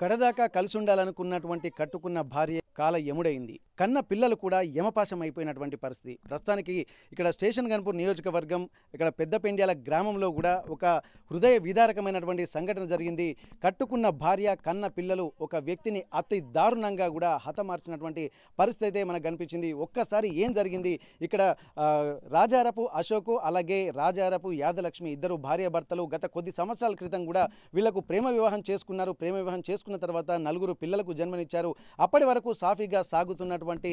కడదాకా కలిసి ఉండాలనుకున్నటువంటి కట్టుకున్న భార్య కాల యముడైంది. కన్న పిల్లలు కూడా యమపాశం అయిపోయినటువంటి పరిస్థితి. ప్రస్తుతానికి ఇక్కడ స్టేషన్ గన్పూర్ నియోజకవర్గం ఇక్కడ పెద్దపెండ్యాల గ్రామంలో కూడా ఒక హృదయ విదారకమైనటువంటి సంఘటన జరిగింది. కట్టుకున్న భార్య కన్న పిల్లలు ఒక వ్యక్తిని అతి దారుణంగా కూడా హతమార్చినటువంటి పరిస్థితి అయితే మనకు కనిపించింది. ఒక్కసారి ఏం జరిగింది ఇక్కడ రాజారపు అశోకు అలాగే రాజారపు యాదలక్ష్మి ఇద్దరు భార్యాభర్తలు గత కొద్ది సంవత్సరాల క్రితం కూడా వీళ్లకు ప్రేమ వివాహం చేసుకున్నారు. ప్రేమ వివాహం చేసుకున్న తర్వాత 4 పిల్లలకు జన్మనిచ్చారు. అప్పటి వరకు సాఫీగా సాగుతున్నటువంటి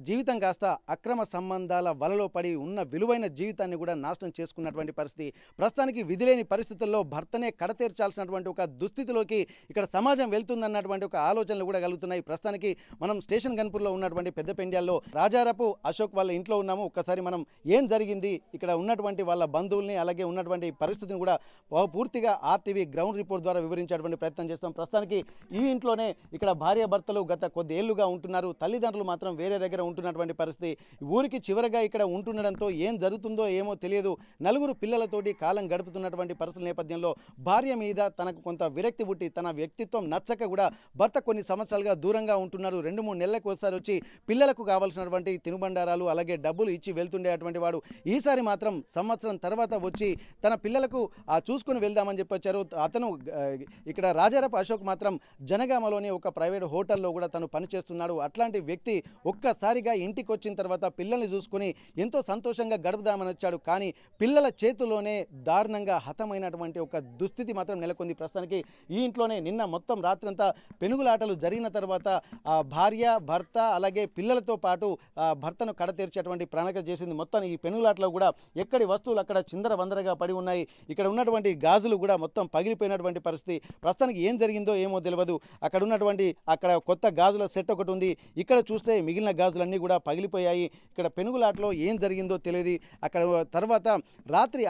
జీవితం కాస్త అక్రమ సంబంధాల వలలో పడి ఉన్న విలువైన జీవితాన్ని కూడా నాశనం చేసుకున్నటువంటి పరిస్థితి. ప్రస్తుతానికి విధిలేని పరిస్థితుల్లో భర్తనే కడతీర్చాల్సినటువంటి ఒక దుస్థితిలోకి ఇక్కడ సమాజం వెళ్తుందన్నటువంటి ఒక ఆలోచనలు కూడా కలుగుతున్నాయి. ప్రస్తుతానికి మనం స్టేషన్ గన్పూర్లో ఉన్నటువంటి పెద్దపెండ్యాల్లో రాజారపు అశోక్ వాళ్ళ ఇంట్లో ఉన్నాము. ఒక్కసారి మనం ఏం జరిగింది ఇక్కడ ఉన్నటువంటి వాళ్ళ బంధువుల్ని అలాగే ఉన్నటువంటి పరిస్థితిని కూడా పూర్తిగా ఆర్టీవీ గ్రౌండ్ రిపోర్ట్ ద్వారా వివరించేటువంటి ప్రయత్నం చేస్తాం. ప్రస్తుతానికి ఈ ఇంట్లోనే ఇక్కడ భార్యాభర్తలు గత కొద్ది ఏళ్లుగా ఉంటున్నారు. తల్లిదండ్రులు మాత్రం వేరే దగ్గర ఉంటున్నటువంటి పరిస్థితి. ఊరికి చివరగా ఇక్కడ ఉంటుండడంతో ఏం జరుగుతుందో ఏమో తెలియదు. 4 పిల్లలతోటి కాలం గడుపుతున్నటువంటి పరిస్థితుల నేపథ్యంలో భార్య మీద తనకు కొంత విరక్తి పుట్టి తన వ్యక్తిత్వం నచ్చక కూడా భర్త కొన్ని సంవత్సరాలుగా దూరంగా ఉంటున్నారు. 2-3 నెలలకు ఒకసారి వచ్చి పిల్లలకు కావాల్సినటువంటి తినుబండారాలు అలాగే డబ్బులు ఇచ్చి వెళ్తుండేటువంటి వాడు ఈసారి మాత్రం సంవత్సరం తర్వాత వచ్చి తన పిల్లలకు చూసుకుని వెళ్దామని చెప్పి వచ్చారు. అతను ఇక్కడ రాజారపు అశోక్ మాత్రం జనగామలోని ఒక ప్రైవేట్ హోటల్లో కూడా తను పనిచేస్తున్నాడు. అట్లాంటి వ్యక్తి ఒక్కసారిగా ఇంటికి వచ్చిన తర్వాత పిల్లల్ని చూసుకుని ఎంతో సంతోషంగా గడుపుదామని వచ్చాడు. కానీ పిల్లల చేతుల్లోనే దారుణంగా హతమైనటువంటి ఒక దుస్థితి మాత్రం నెలకొంది. ప్రస్తుతానికి ఈ ఇంట్లోనే నిన్న మొత్తం రాత్రంతా పెనుగులాటలు జరిగిన తర్వాత భార్య భర్త అలాగే పిల్లలతో పాటు భర్తను కడతీర్చేటువంటి ప్రణాళిక చేసింది. మొత్తం ఈ పెనుగులాటలో కూడా ఎక్కడి వస్తువులు అక్కడ చిందర వందరగా పడి ఉన్నాయి. ఇక్కడ ఉన్నటువంటి గాజులు కూడా మొత్తం పగిలిపోయినటువంటి పరిస్థితి. ప్రస్తుతానికి ఏం జరిగిందో ఏమో తెలియదు. అక్కడ కొత్త గాజుల సెట్ ఒకటి ఉంది. ఇక్కడ చూస్తే మిగిలిన గాజులన్నీ కూడా పగిలిపోయాయి. ఇక్కడ పెనుగులాటలో ఏం జరిగిందో తెలియదు. అక్కడ తర్వాత రాత్రి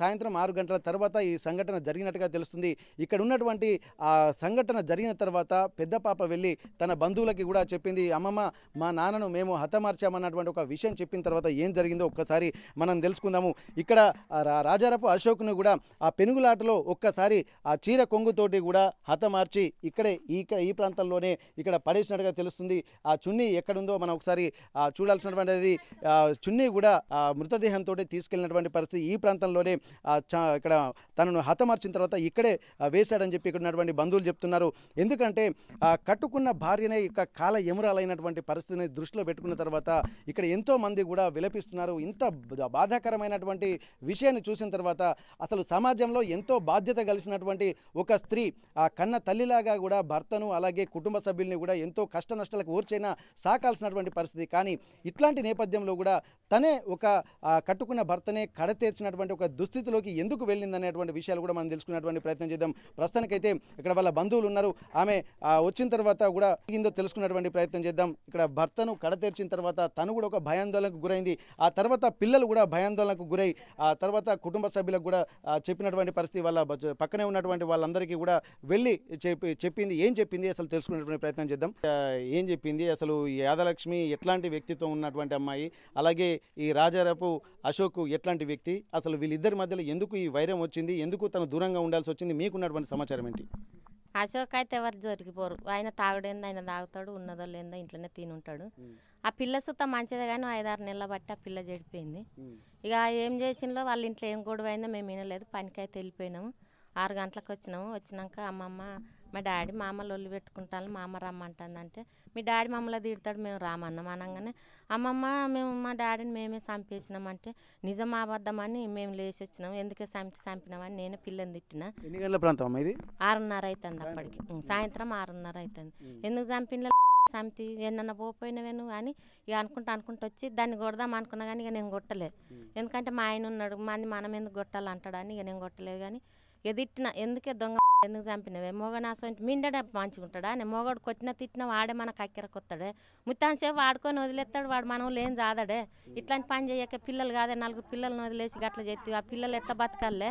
సాయంత్రం 6 గంటల తర్వాత ఈ సంఘటన జరిగినట్టుగా తెలుస్తుంది. ఇక్కడ ఉన్నటువంటి ఆ సంఘటన జరిగిన తర్వాత పెద్ద పాప వెళ్ళి తన బంధువులకి కూడా చెప్పింది. అమ్మమ్మ మా నాన్నను మేము హతమార్చామన్నటువంటి ఒక విషయం చెప్పిన తర్వాత ఏం జరిగిందో ఒక్కసారి మనం తెలుసుకుందాము. ఇక్కడ రాజారపు అశోక్ను కూడా ఆ పెనుగులాటలో ఒక్కసారి ఆ చీర కొంగుతోటి కూడా హతమార్చి ఇక్కడే ఈ ప్రాంతంలోనే ఇక్కడ పడేసినట్టుగా తెలుస్తుంది. ఆ చున్నీ ఎక్కడుందో మనం ఒకసారి చూడాల్సినటువంటిది. చున్నీ కూడా మృతదేహంతో తీసుకెళ్ళినటువంటి పరిస్థితి. ఈ ప్రాంతంలోనే ఇక్కడ తనను హతమార్చిన తర్వాత ఇక్కడే వేశాడని చెప్పి ఇక్కడ ఉన్నటువంటి బంధువులు చెప్తున్నారు. ఎందుకంటే కట్టుకున్న భార్యనే ఇక కాల యమురాలైనటువంటి పరిస్థితిని దృష్టిలో పెట్టుకున్న తర్వాత ఇక్కడ ఎంతో మంది కూడా విలపిస్తున్నారు. ఇంత బాధాకరమైనటువంటి విషయాన్ని చూసిన తర్వాత అసలు సమాజంలో ఎంతో బాధ్యత కలిసినటువంటి ఒక స్త్రీ ఆ కన్న తల్లిలాగా కూడా భర్తను అలాగే కుటుంబ సభ్యుల్ని కూడా ఎంతో కష్ట నష్టాలకు ఓర్చైనా సాకాల్సినటువంటి పరిస్థితి. కానీ ఇట్లాంటి నేపథ్యంలో కూడా తనే ఒక కట్టుకున్న భర్తనే కడతీర్చినటువంటి ఒక దుస్థితిలోకి ఎందుకు వెళ్ళిందనేటువంటి విషయాలు కూడా మనం తెలుసుకునేటువంటి ప్రయత్నం చేద్దాం. ప్రస్తుతానికైతే ఇక్కడ వాళ్ళ బంధువులు ఉన్నారు. ఆమె వచ్చిన తర్వాత కూడా ఏందో తెలుసుకున్నటువంటి ప్రయత్నం చేద్దాం. ఇక్కడ భర్తను కడతీర్చిన తర్వాత తను కూడా ఒక భయాందోళనకు గురైంది. ఆ తర్వాత పిల్లలు కూడా భయాందోళనకు గురై ఆ తర్వాత కుటుంబ సభ్యులకు కూడా చెప్పినటువంటి పరిస్థితి. వాళ్ళ పక్కనే ఉన్నటువంటి వాళ్ళందరికీ కూడా వెళ్ళి చెప్పింది. ఏం చెప్పింది అసలు తెలుసుకునేటువంటి ప్రయత్నం చేద్దాం. ఏం చెప్పింది అసలు యాదలక్ష్మి ఎట్లాంటి వ్యక్తిత్వం ఉన్నటువంటి అమ్మాయి, అలాగే ఈ రాజారపు అశోక్ ఎట్లాంటి వ్యక్తి, అసలు వీళ్ళిద్దరి మధ్యలో ఎందుకు ఈ వైరం వచ్చింది, ఎందుకు తను దూరంగా ఉండాల్సి వచ్చింది, మీకున్నటువంటి సమాచారం ఏంటి? అశోక్ అయితే ఎవరు దొరికిపోరు. ఆయన తాగుడేందో ఆయన తాగుతాడు, ఉన్నదో లేదో ఇంట్లోనే తినుంటాడు. ఆ పిల్ల సుత మంచిదే కానీ 5-6 నెలల బట్టి ఆ పిల్ల చెడిపోయింది. ఇక ఏం చేసిందో వాళ్ళ ఇంట్లో ఏం గొడవ అయిందో మేము వినలేదు. పనికైతే వెళ్ళిపోయినాము. 6 గంటలకు వచ్చినాము. వచ్చినాక అమ్మమ్మ మా డాడీ మా అమ్మ లొల్లి పెట్టుకుంటాను, మా అమ్మ రమ్మంటుందంటే మీ డాడీ మమ్మల్ని తిడతాడు, మేము రామన్నాం. అనగానే అమ్మమ్మ మేము మా డాడీని మేమే చంపేసినామంటే నిజం అబద్ధమని మేము లేచి వచ్చినాము. ఎందుకే చంపినామని నేనే పిల్లని తిట్టిన. ఎన్ని గంటల ప్రాంతం ఇది? 6:30 అవుతుంది అప్పటికి. సాయంత్రం 6:30 అవుతుంది. ఎందుకు చంపిన చంపి ఎన్న పోయినవే నువ్వు అని ఇక అనుకుంటూ వచ్చి దాన్ని కొడదాం అనుకున్నా కానీ ఇక నేను కొట్టలేదు. ఎందుకంటే మా ఆయన ఉన్నాడు, మనం ఎందుకు కొట్టాలంటాడని ఇక నేను కొట్టలేదు. కానీ ఇక తిట్టిన, ఎందుకే దొంగ ఎందుకు చంపినవే, మొగనాసో మిండడే మంచిగా ఉంటాడా, నేను మొగడు కొట్టిన తిట్టిన వాడే మనకు అక్కెరకొస్తాడే, ముత్తాన్సేపు వాడుకొని వదిలేస్తాడు, వాడు మనం లేని జాదాడే. ఇట్లాంటి పని చేయక పిల్లలు కాదే 4 పిల్లలను వదిలేసి గట్ల చేతివి, ఆ పిల్లలు ఎట్లా బతకాలే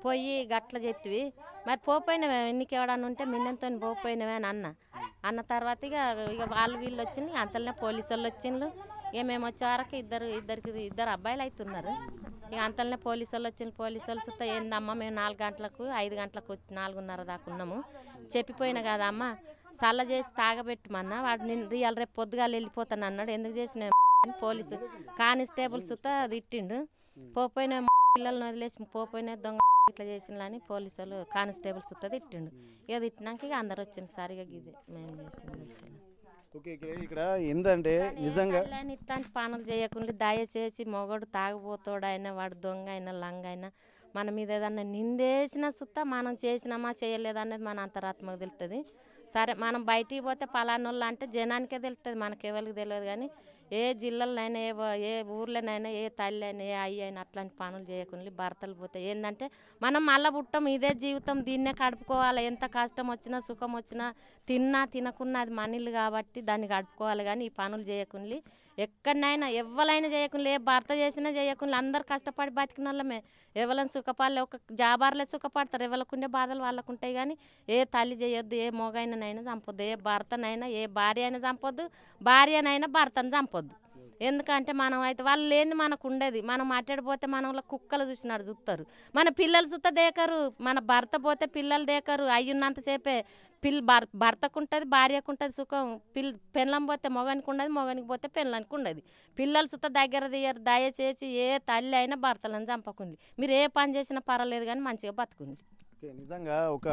పోయి గట్ల చేతివి, మరి పోపోయినవే ఎన్నికి ఎవడన్నా ఉంటే మిన్నెంతో పోపోయినవే అని అన్న తర్వాత ఇక వాళ్ళు వీళ్ళు వచ్చింది. అంతలోనే పోలీసు వాళ్ళు వచ్చిండ్రు. ఇక మేము వచ్చే వరకు ఇద్దరు అబ్బాయిలు అవుతున్నారు. ఇక అంతలోనే పోలీసు వాళ్ళు వచ్చిన పోలీసు వాళ్ళు సుత్తా ఏందమ్మా మేము 4 గంటలకు 5 గంటలకు 4:30 దాకా ఉన్నాము చెప్పిపోయినా కదా అమ్మ చల్ల చేసి తాగబెట్టమన్నా వాడు నేను రియల్ రేపు పొద్దుగాలు వెళ్ళిపోతాను అన్నాడు ఎందుకు చేసిన అని పోలీసు కానిస్టేబుల్ సుత్తా తిట్టిండు పోపోయిన పిల్లల్ని వదిలేసి పోపోయిన దొంగ ఇట్లా చేసిందని పోలీసు వాళ్ళు కానిస్టేబుల్ సుత్తా తిట్టిండు ఇక తిట్టినాక ఇక అందరు వచ్చింది సార్ ఇక ఇది మేము చేసింది ఓకే ఇక్కడ ఏంటంటే నిజంగా ఇట్లాంటి పనులు చేయకుండా దయచేసి మొగడు తాగుపోతాడైనా వాడు దొంగ అయినా లంగ అయినా మన మీద ఏదన్నా నిందేసిన సుత్తా మనం చేసినామా చేయలేదా అనేది మన అంతరాత్మకు తెలుస్తుంది సరే మనం బయటికి పోతే పలానోళ్ళు అంటే జనానికే తెలుస్తుంది మనకెవరికి తెలియదు కానీ ఏ జిల్లాలోనైనా ఏ ఊర్లోనైనా ఏ తల్లి అయినా ఏ అయ్యి అయినా అట్లాంటి పనులు చేయకుండా భర్తలు పోతే ఏంటంటే మనం మళ్ళీ పుట్టం ఇదే జీవితం దీన్నే గడుపుకోవాలి ఎంత కష్టం వచ్చినా సుఖం వచ్చినా తిన్నా తినకున్నా అది మనీళ్ళు కాబట్టి దాన్ని గడుపుకోవాలి కానీ ఈ పనులు చేయకుండా ఎక్కడైనా ఎవరైనా చేయకుండా ఏ భర్త చేసినా చేయకుండా అందరు కష్టపడి బతికిన వాళ్ళమే ఎవరైనా సుఖపడలే ఒక జాబార్లే సుఖపడతారు ఎవరికుండే బాధలు వాళ్ళకు ఉంటాయి కానీ ఏ తల్లి చేయొద్దు ఏ మొగైనైనా చంపొద్దు ఏ భర్తనైనా ఏ భార్య అయినా చంపొద్దు భార్యనైనా భర్తను చంపొద్దు ఎందుకంటే మనం అయితే వాళ్ళు లేనిది మనకు ఉండేది మనం మాట్లాడిపోతే మన కుక్కలు చూసినాడు చూస్తారు మన పిల్లలు చూస్తే దేకరు మన భర్త పోతే పిల్లలు దేకరు అయ్యున్నంతసేపే భర్తకు ఉంటుంది భార్యకు ఉంటుంది సుఖం పెళ్ళం పోతే మొగానికి ఉండదు మొగానికి పోతే పెళ్ళానికి ఉండదు పిల్లలు సుత దగ్గర తీయరు దయచేసి ఏ తల్లి అయినా భర్తలను చంపకుండి మీరు ఏ పని చేసినా పర్వాలేదు కానీ మంచిగా బతుకుంది ఓకే నిజంగా ఒక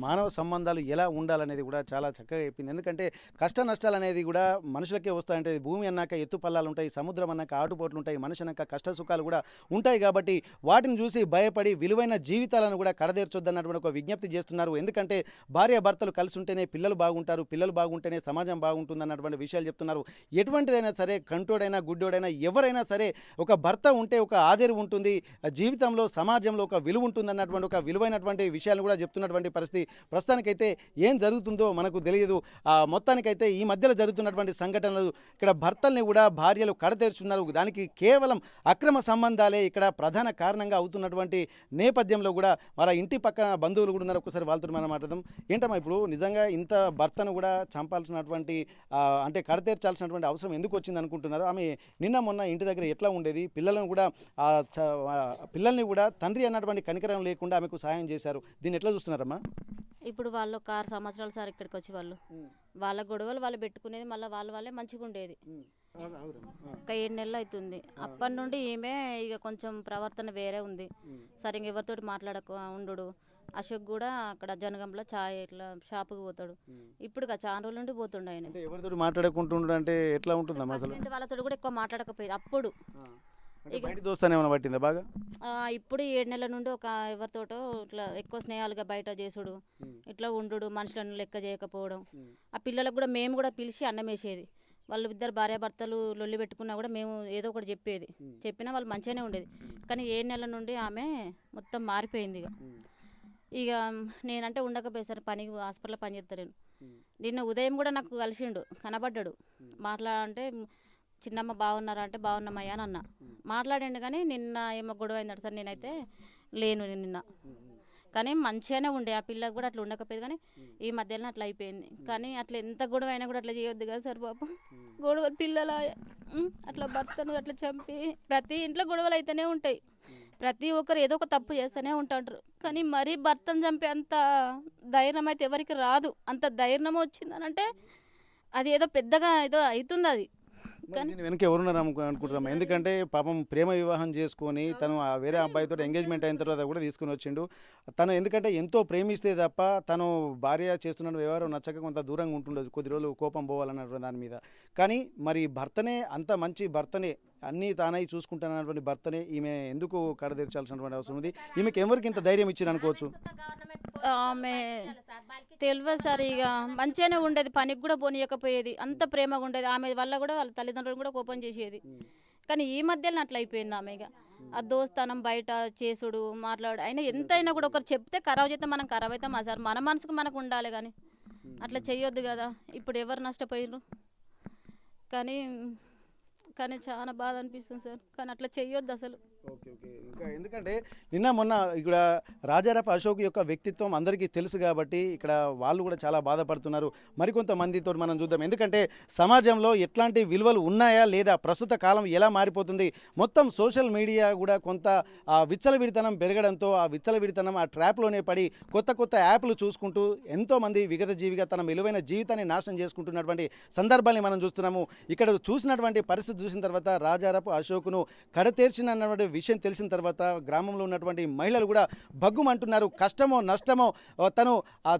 మానవ సంబంధాలు ఎలా ఉండాలనేది కూడా చాలా చక్కగా చెప్పింది ఎందుకంటే కష్ట నష్టాలు అనేది కూడా మనుషులకే వస్తాయంటే భూమి అన్నాక ఎత్తు పల్లాలు ఉంటాయి సముద్రం అన్నాక ఆటుపోట్లు ఉంటాయి మనిషి అన్నాక కష్ట సుఖాలు కూడా ఉంటాయి కాబట్టి వాటిని చూసి భయపడి విలువైన జీవితాలను కూడా కడదేర్చొద్దన్నటువంటి ఒక విజ్ఞప్తి చేస్తున్నారు ఎందుకంటే భార్య భర్తలు కలిసి ఉంటేనే పిల్లలు బాగుంటారు పిల్లలు బాగుంటేనే సమాజం బాగుంటుంది అన్నటువంటి విషయాలు చెప్తున్నారు ఎటువంటిదైనా సరే కంటోడైనా గుడ్డోడైనా ఎవరైనా సరే ఒక భర్త ఉంటే ఒక ఆదరి ఉంటుంది జీవితంలో సమాజంలో ఒక విలువ ఉంటుంది అన్నటువంటి ఒక విలువైనటువంటి విషయాలు కూడా చెప్తున్నటువంటి పరిస్థితి ప్రస్తుతానికైతే ఏం జరుగుతుందో మనకు తెలియదు మొత్తానికైతే ఈ మధ్యలో జరుగుతున్నటువంటి సంఘటనలు ఇక్కడ భర్తల్ని కూడా భార్యలు కడతేర్చున్నారు దానికి కేవలం అక్రమ సంబంధాలే ఇక్కడ ప్రధాన కారణంగా అవుతున్నటువంటి నేపథ్యంలో కూడా వాళ్ళ ఇంటి పక్కన బంధువులు కూడా ఉన్నారు ఒకసారి వాళ్ళతో మనం మాట్లాడదాం ఏంటమ్మా ఇప్పుడు నిజంగా ఇంత భర్తను కూడా చంపాల్సినటువంటి అంటే కడతేర్చాల్సినటువంటి అవసరం ఎందుకు వచ్చింది అనుకుంటున్నారు ఆమె నిన్న మొన్న ఇంటి దగ్గర ఎట్లా ఉండేది పిల్లలను కూడా పిల్లల్ని కూడా తండ్రి అన్నటువంటి కనికరం లేకుండా ఆమెకు సాయం చేశారు దీన్ని ఎట్లా చూస్తున్నారమ్మా ఇప్పుడు వాళ్ళు ఒక 6 సంవత్సరాలు సార్ ఇక్కడికి వచ్చి వాళ్ళ గొడవలు వాళ్ళు పెట్టుకునేది మళ్ళీ వాళ్ళే మంచిగా ఉండేది ఒక 7 నెలలు అవుతుంది అప్పటి నుండి ఈమె ఇక కొంచెం ప్రవర్తన వేరే ఉంది సరే ఎవరితోటి మాట్లాడక ఉండు అశోక్ కూడా అక్కడ జనగంలో చాయ్ ఇట్లా షాపుకి పోతాడు ఇప్పుడు చాలా రోజుల నుండి పోతుండే ఆయన ఎవరితో మాట్లాడకుంటుండే అంటే ఎట్లా ఉంటుందమ్మా అసలు వాళ్ళతో కూడా ఎక్కువ మాట్లాడకపోయేది అప్పుడు పట్టిందా బాగా ఇప్పుడు 7 నెలల నుండి ఒక ఎవరితోటో ఇట్లా ఎక్కువ స్నేహాలుగా బయట చేసుడు ఇట్లా ఉండు మనుషులను లెక్క చేయకపోవడం ఆ పిల్లలకు కూడా మేము కూడా పిలిచి అన్నం వేసేది వాళ్ళు ఇద్దరు భార్యాభర్తలు లొల్లి పెట్టుకున్నా కూడా మేము ఏదో ఒకటి చెప్పేది చెప్పినా వాళ్ళు మంచిగానే ఉండేది కానీ 7 నెలల నుండి ఆమె మొత్తం మారిపోయింది ఇక నేనంటే ఉండకపోయేసరి పనికి హాస్పిటల్లో పనిచేస్తాను నిన్న ఉదయం కూడా నాకు కలిసిండు కనబడ్డాడు అంటే చిన్నమ్మ బాగున్నారా అంటే బాగున్నామయ్యా అని అన్న మాట్లాడండి కానీ నిన్న ఏమో గొడవ అయిందట సార్ నేనైతే లేను నిన్న కానీ మంచిగానే ఉండే ఆ పిల్లకి కూడా అట్లా ఉండకపోయేది కానీ ఈ మధ్యలో అట్లా అయిపోయింది కానీ అట్లా ఎంత గొడవ అయినా కూడా అట్లా చేయొద్దు కదా సార్ బాబు గొడవ పిల్లల అట్లా భర్తను అట్లా చంపి ప్రతి ఇంట్లో గొడవలు అయితేనే ఉంటాయి ప్రతి ఒక్కరు ఏదో ఒక తప్పు చేస్తూనే ఉంటారు కానీ మరీ భర్తను చంపే అంత ధైర్యం అయితే ఎవరికి రాదు అంత ధైర్యం వచ్చిందని అంటే అది ఏదో పెద్దగా ఏదో అవుతుంది అది వెనక ఎవరున్నారు అనుకుంటున్నాం ఎందుకంటే పాపం ప్రేమ వివాహం చేసుకొని తను వేరే అబ్బాయితో ఎంగేజ్మెంట్ అయిన తర్వాత కూడా తీసుకుని వచ్చిండు తను ఎందుకంటే ఎంతో ప్రేమిస్తే తప్ప తను భార్య చేస్తున్న వ్యవహారం నచ్చక కొంత దూరంగా ఉంటుండదు కొద్ది రోజులు కోపం పోవాలన్నటువంటి దాని మీద కానీ మరి భర్తనే అంత మంచి భర్తనే అన్నీ తానై చూసుకుంటానన్నటువంటి భర్తనే ఈమె ఎందుకు కడతీర్చాల్సినటువంటి అవసరం ఉంది ఈమెకి ఎవరికి ఇంత ధైర్యం ఇచ్చారు అనుకోవచ్చు ఆమె తెలియదు సార్ ఇక మంచిగానే ఉండేది పనికి కూడా పోనీయకపోయేది అంత ప్రేమగా ఉండేది ఆమె వల్ల కూడా వాళ్ళ తల్లిదండ్రులు కూడా కోపం చేసేది కానీ ఈ మధ్యలో అట్లా అయిపోయింది ఆమె ఇక ఆ దోస్తానం బయట చేసుడు మాట్లాడు అయినా ఎంతైనా కూడా ఒకరు చెప్తే ఖరాబ్ చేస్తే మనం ఖరాబ్ అవుతామా సార్ మన మనసుకు మనకు ఉండాలి కానీ అట్లా చెయ్యొద్దు కదా ఇప్పుడు ఎవరు నష్టపోయారు కానీ చాలా బాధ అనిపిస్తుంది సార్ కానీ అట్లా చెయ్యొద్దు అసలు ఓకే ఓకే ఇంకా ఎందుకంటే నిన్న మొన్న ఇక్కడ రాజారాపు అశోక్ యొక్క వ్యక్తిత్వం అందరికీ తెలుసు కాబట్టి ఇక్కడ వాళ్ళు కూడా చాలా బాధపడుతున్నారు. మరికొంతమందితో మనం చూద్దాం. ఎందుకంటే సమాజంలో ఎట్లాంటి విలువలు ఉన్నాయా లేదా, ప్రస్తుత కాలం ఎలా మారిపోతుంది, మొత్తం సోషల్ మీడియా కూడా కొంత విచ్చలవిడితనం పెరగడంతో ఆ విచ్చలవిడితనం ఆ ట్రాప్లోనే పడి కొత్త కొత్త యాప్లు చూసుకుంటూ ఎంతోమంది విగత జీవిగా తన విలువైన జీవితాన్ని నాశనం చేసుకుంటున్నటువంటి సందర్భాన్ని మనం చూస్తున్నాము. ఇక్కడ చూసినటువంటి పరిస్థితి చూసిన తర్వాత రాజారాపు అశోక్ను కడతేర్చినటువంటి విషయం తెలిసిన తర్వాత గ్రామంలో ఉన్నటువంటి మహిళలు కూడా భగ్గుమంటున్నారు. కష్టమో నష్టమో తను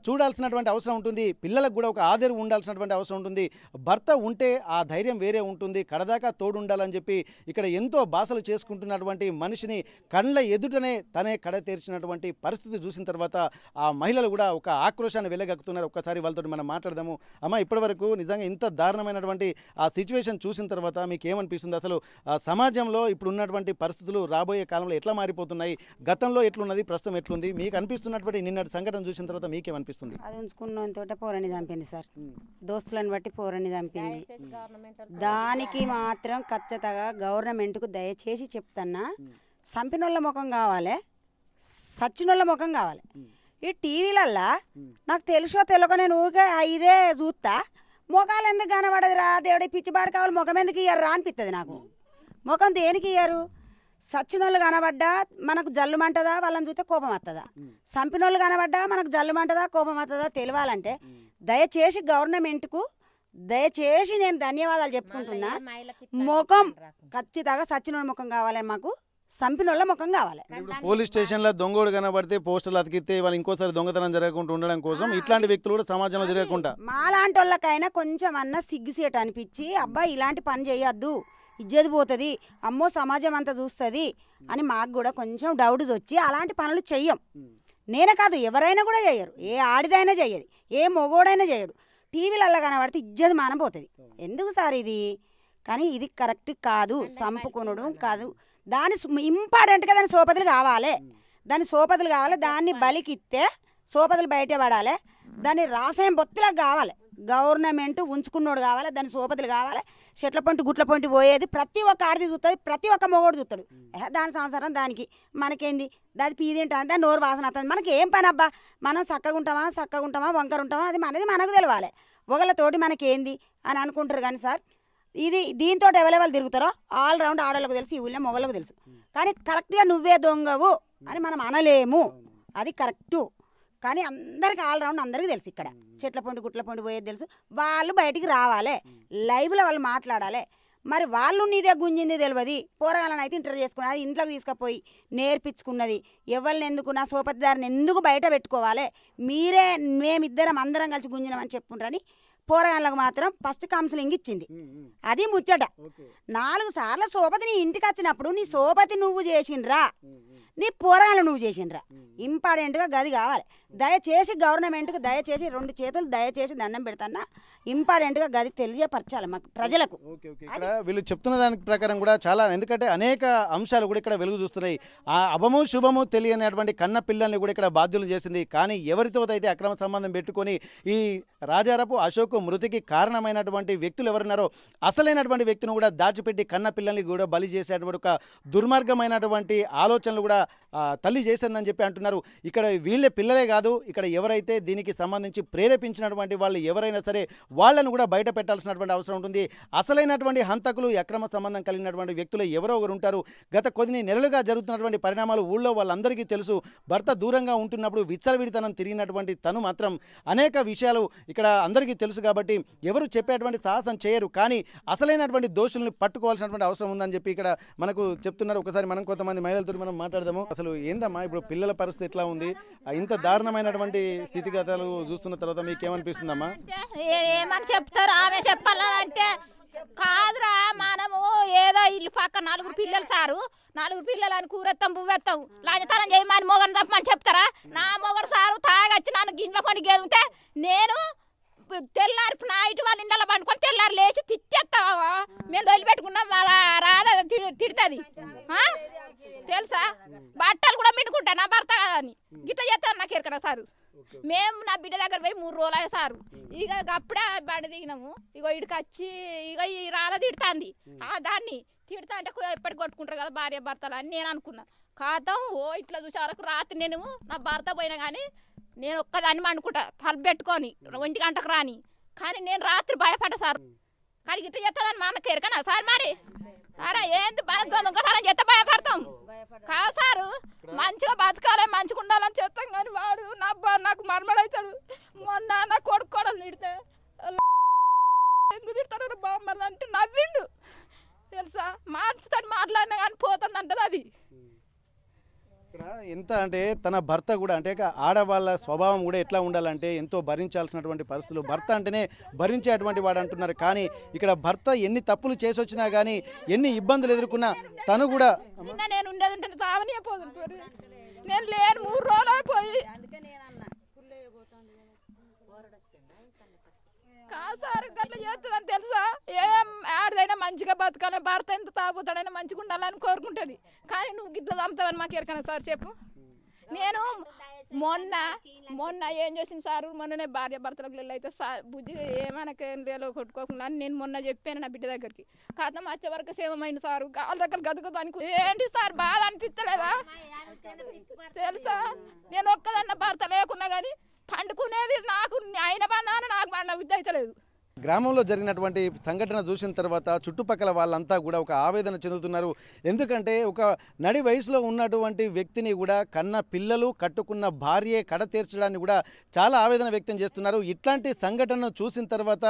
చూడాల్సినటువంటి అవసరం ఉంటుంది. పిల్లలకు కూడా ఒక ఆదరణ ఉండాల్సినటువంటి అవసరం ఉంటుంది. భర్త ఉంటే ఆ ధైర్యం వేరే ఉంటుంది. కడదాకా తోడు ఉండాలని చెప్పి ఇక్కడ ఎంతో బాసలు చేసుకుంటున్నటువంటి మనిషిని కళ్ళ ఎదుటనే తనే కడతేర్చినటువంటి పరిస్థితి చూసిన తర్వాత ఆ మహిళలు కూడా ఒక ఆక్రోశాన్ని వెలగక్కుతున్నారు. ఒక్కసారి వాళ్ళతో మనం మాట్లాడదాము. అమ్మ, ఇప్పటివరకు నిజంగా ఇంత దారుణమైనటువంటి ఆ సిచ్యువేషన్ చూసిన తర్వాత మీకు ఏమనిపిస్తుంది? అసలు సమాజంలో ఇప్పుడు ఉన్నటువంటి పరిస్థితులు రాబోయే కాలంలో ఎట్లా మారిపోతున్నాయి, గతంలో ఎట్లున్నది, ప్రస్తుతం ఎట్లుంది, మీకు అనిపిస్తున్నటువంటి నిన్నటి సంఘటన చూసిన తర్వాత మీకేమనిపిస్తుంది? అది ఉంచుకున్న తోట పోరని చంపింది సార్, దోస్తులను బట్టి పోరని చంపింది. దానికి మాత్రం ఖచ్చితంగా గవర్నమెంట్కు దయచేసి చెప్తున్నా, చంపినోళ్ళ ముఖం కావాలి, సచ్చినోళ్ళ ముఖం కావాలి. ఈ టీవీలల్లా నాకు తెలుసో తెలియక నేను ఊరికే ఇదే చూస్తా, ముఖాలు ఎందుకు కనబడదు రా దేవుడి పిచ్చిబాడు కావాలి, ముఖం ఎందుకు ఇయ్యారు రా అనిపిస్తుంది నాకు. ముఖం దేనికి ఇయ్యారు? సచ్చినోళ్ళు కనబడ్డా మనకు జల్లుమంటదా, వాళ్ళని చూస్తే కోపం వస్తుందా? చంపినోళ్ళు కనబడ్డా మనకు జల్లుమంటదా, కోపం వస్తుందా తెలియాలంటే దయచేసి గవర్నమెంట్కు దయచేసి నేను ధన్యవాదాలు చెప్పుకుంటున్నా. ముఖం ఖచ్చితంగా సచ్చినోళ్ళ ముఖం కావాలని, మాకు చంపినోళ్ళ ముఖం కావాలి. పోలీస్ స్టేషన్లో దొంగోడు కనబడితే పోస్టర్లు అతికితే వాళ్ళు ఇంకోసారి దొంగతనం జరగకుండా ఉండడం కోసం ఇట్లాంటి వ్యక్తులు కూడా సమాజంలో తిరగకుండా మాలాంటి వాళ్ళకైనా కొంచెం అన్న సిగ్గుసేట అనిపించి, అబ్బా ఇలాంటి పని చేయొద్దు, ఇజ్జది పోతుంది, అమ్మో సమాజం అంతా చూస్తుంది అని మాకు కూడా కొంచెం డౌట్ వచ్చి అలాంటి పనులు చెయ్యం. నేనే కాదు, ఎవరైనా కూడా చేయరు. ఏ ఆడిదైనా చెయ్యదు, ఏ మొగోడైనా చేయడు. టీవీలలో కనబడితే ఇజ్జది మానబోతుంది. ఎందుకు సార్ ఇది? కానీ ఇది కరెక్ట్ కాదు, చంపుకొనడం కాదు. దాని ఇంపార్టెంట్గా దాని సోపతులు కావాలి, దాన్ని బలికిస్తే సోపతులు బయట పడాలి, దాన్ని రాసాయం బొత్తిలాగా కావాలి. గవర్నమెంట్ ఉంచుకున్నోడు కావాలి, దాని సోపతులు కావాలి. చెట్ల పొంటి గుట్ల పొంటి పోయేది ప్రతి ఒక్క ఆడది చూస్తుంది, ప్రతి ఒక్క మొగోడు చూస్తాడు. దాని సంవత్సరం దానికి మనకేంది, దాని పీదింటుంది, దాని నోరు వాసన వస్తుంది. మనకి ఏం పని అబ్బా, మనం చక్కగా ఉంటామా వంకర ఉంటామా, అది మనకు తెలవాలి. ఒకళ్ళతోటి మనకేంది అని అనుకుంటారు. కానీ సార్ ఇది దీంతో ఎవరెవరు తిరుగుతారో ఆల్ రౌండ్ ఆడవాళ్ళకు తెలుసు, ఈ ఊళ్ళో మొగళ్ళకు తెలుసు. కానీ కరెక్ట్గా నువ్వే దొంగవు అని మనం అనలేము, అది కరెక్టు. కానీ అందరికి ఆల్ రౌండ్ అందరికీ తెలుసు. ఇక్కడ చెట్ల పొండి గుట్ల పొండి పోయేది తెలుసు. వాళ్ళు బయటికి రావాలి, లైవ్లో వాళ్ళు మాట్లాడాలి. మరి వాళ్ళు నీదే గుంజింది తెలియదు. పోరగాళ్ళని అయితే ఇంటర్ చేసుకున్నది, అది ఇంట్లోకి తీసుకుపోయి నేర్పించుకున్నది. ఎవరిని ఎందుకు, నా సోపతిదారిని ఎందుకు బయట పెట్టుకోవాలి, మేమిద్దరం అందరం కలిసి గుంజినామని చెప్పుకుంటారని పోరగాళ్ళకు మాత్రం ఫస్ట్ కౌన్సిలింగ్ ఇచ్చింది. అది ముచ్చట. 4 సార్లు సోపతిని ఇంటికి వచ్చినప్పుడు నీ సోపతి నువ్వు చేసిండ్రా, నీ పోరగాళ్ళు నువ్వు చేసిండ్రా, ఇంపార్టెంట్గా గది కావాలి. దయచేసి గవర్నమెంట్కి దయచేసి 2 చేతులు దయచేసి దండం పెడతాన్నా, ఇంపార్టెంట్గా గది తెలియపరచాలి మాకు ప్రజలకు. ఇక్కడ వీళ్ళు చెప్తున్న దాని ప్రకారం కూడా చాలా, ఎందుకంటే అనేక అంశాలు కూడా ఇక్కడ వెలుగు చూస్తున్నాయి. ఆ అభము శుభము తెలియనటువంటి కన్న పిల్లల్ని కూడా ఇక్కడ బాధ్యులు చేసింది. కానీ ఎవరితో అయితే అక్రమ సంబంధం పెట్టుకొని ఈ రాజారాపు అశోక్ మృతికి కారణమైనటువంటి వ్యక్తులు ఎవరున్నారో అసలైనటువంటి వ్యక్తిని కూడా దాచిపెట్టి కన్న పిల్లల్ని కూడా బలి చేసేటువంటి ఒక దుర్మార్గమైనటువంటి ఆలోచనలు కూడా తల్లి చేసిందని చెప్పి అంటున్నారు. ఇక్కడ వీళ్ళే పిల్లలే కాదు, ఇక్కడ ఎవరైతే దీనికి సంబంధించి ప్రేరేపించినటువంటి వాళ్ళు ఎవరైనా సరే వాళ్ళను కూడా బయట పెట్టాల్సినటువంటి అవసరం ఉంటుంది. అసలైనటువంటి హంతకులు, అక్రమ సంబంధం కలిగినటువంటి వ్యక్తులు ఎవరో ఒకరు ఉంటారు. గత కొన్ని నెలలుగా జరుగుతున్నటువంటి పరిణామాలు ఊళ్ళో వాళ్ళందరికీ తెలుసు. భర్త దూరంగా ఉంటున్నప్పుడు విచ్చలవిడితనం తిరిగినటువంటి తను మాత్రం అనేక విషయాలు ఇక్కడ అందరికీ తెలుసు. కాబట్టి ఎవరు చెప్పేటువంటి సాహసం చేయరు. కానీ అసలైనటువంటి దోషుల్ని పట్టుకోవాల్సినటువంటి అవసరం ఉందని చెప్పి ఇక్కడ మనకు చెప్తున్నారు. ఒకసారి మనం కొంతమంది మహిళలతో మనం మాట్లాడదాము. అసలు ఏందమ్మా ఇప్పుడు పిల్లల పరిస్థితి ఎట్లా ఉంది? ఇంత దారుణమైనటువంటి స్థితిగతులు చూస్తున్న తర్వాత మీకు ఏమనిపిస్తుందమ్మా? ఏమని చెప్తారు, ఆమె చెప్పాలంటే కాదురా, మనము ఏదో ఇల్లు పక్క 4 పిల్లలు సారు, 4 పిల్లలు అని కూరెత్తాం పువ్వెత్తాం, లాంఛతనం చేయమని మొగని తప్పమని చెప్తారా? నా మొగడు సారు తాగొచ్చి నన్ను గిన్నె పండి గెలిగితే నేను తెల్లారి నైట్ వాళ్ళ ఇంట్లో పండుకొని తెల్లారి లేచి తిట్టేస్తావా మేము రోజులు పెట్టుకున్నాం వాళ్ళ రాదా తిడుతుంది తెలుసా బట్టలు కూడా మిండుకుంటా నా భర్త అని గిట్లా చేస్తాను నాకు ఎక్కడ సారు మేము నా బిడ్డ దగ్గర పోయి 3 రోజులు అయ్యే సారు ఇక అప్పుడే బండి దిగినాము ఇగో ఇడికి వచ్చి ఇక ఈ రాధ తిడుతుంది దాన్ని తిడతా అంటే ఎప్పటికి కొట్టుకుంటారు కదా భార్య భర్తలు అని నేను అనుకున్నా కాతం ఇట్లా చూసే వరకు రాత్రి నేను నా భర్త పోయినా కానీ నేను ఒక్కదాన్ని అనుకుంటా తలుపు పెట్టుకొని 1 గంటకు రాని కానీ నేను రాత్రి భయపడ్డా సార్ కానీ ఇట్లా చేస్తుందని మా అన్నకి ఎరకనా సార్ మరి అరే ఏంది దొంగతనం చేస్తే భయపడతాం కాదు సారు మంచిగా బతకాలి మంచిగా ఉండాలని చెప్తాం కానీ వాడు నాకు మరమడవుతాడు మొన్న నా కొడుకు కూడా తిడితే ఎందుకు తిడతారు బామ్మది అంటే నవ్విండు తెలుసా మార్చుతాడు మాట్లాడినా కానీ పోతుంది అంటది అది ఇక్కడ ఎంత అంటే తన భర్త కూడా అంటే ఆడవాళ్ళ స్వభావం కూడా ఎట్లా ఉండాలంటే ఎంతో భరించాల్సినటువంటి పరిస్థితులు భర్త అంటేనే భరించేటువంటి వాడు అంటున్నారు కానీ ఇక్కడ భర్త ఎన్ని తప్పులు చేసి వచ్చినా కానీ ఎన్ని ఇబ్బందులు ఎదుర్కొన్నా తను కూడా నిన్న నేను ఉండేది ఉంటే తావనే పోతుంటారు నేను లేను 3 రోజులు అయిపోయి కాసారు గట్ల చేస్తుందని తెలుసా ఏం ఆడదైనా మంచిగా బతకాలి భర్త ఎంత తాగుతాడైనా మంచిగా ఉండాలని కోరుకుంటుంది కానీ నువ్వు గిట్ల చంపుతావని మాకు ఎరకనా సార్ చెప్పు నేను మొన్న ఏం చేసింది సారు మొన్ననే భార్య భర్తలకు అయితే సార్ బుజ్జి ఏమనకేం లేలో కొట్టుకోకుండా అని నేను మొన్న చెప్పాను నా బిడ్డ దగ్గరికి కాతం వచ్చే వరకు సేవమైంది సారు కాళ్ళ రకాలు గదుగుతానికి ఏంటి సార్ బాధ అనిపిస్తలేదా తెలుసా నేను ఒక్కదన్న భర్త లేకున్నా కానీ పండుకునేది నాకు అయిన బంధాన్ని నాకు బండ విద్య అవుతలేదు గ్రామంలో జరిగినటువంటి సంఘటన చూసిన తర్వాత చుట్టుపక్కల వాళ్ళంతా కూడా ఒక ఆవేదన చెందుతున్నారు ఎందుకంటే ఒక నడి వయసులో ఉన్నటువంటి వ్యక్తిని కూడా కన్న పిల్లలు కట్టుకున్న భార్యే కడ తీర్చడాన్ని కూడా చాలా ఆవేదన వ్యక్తం చేస్తున్నారు ఇట్లాంటి సంఘటనను చూసిన తర్వాత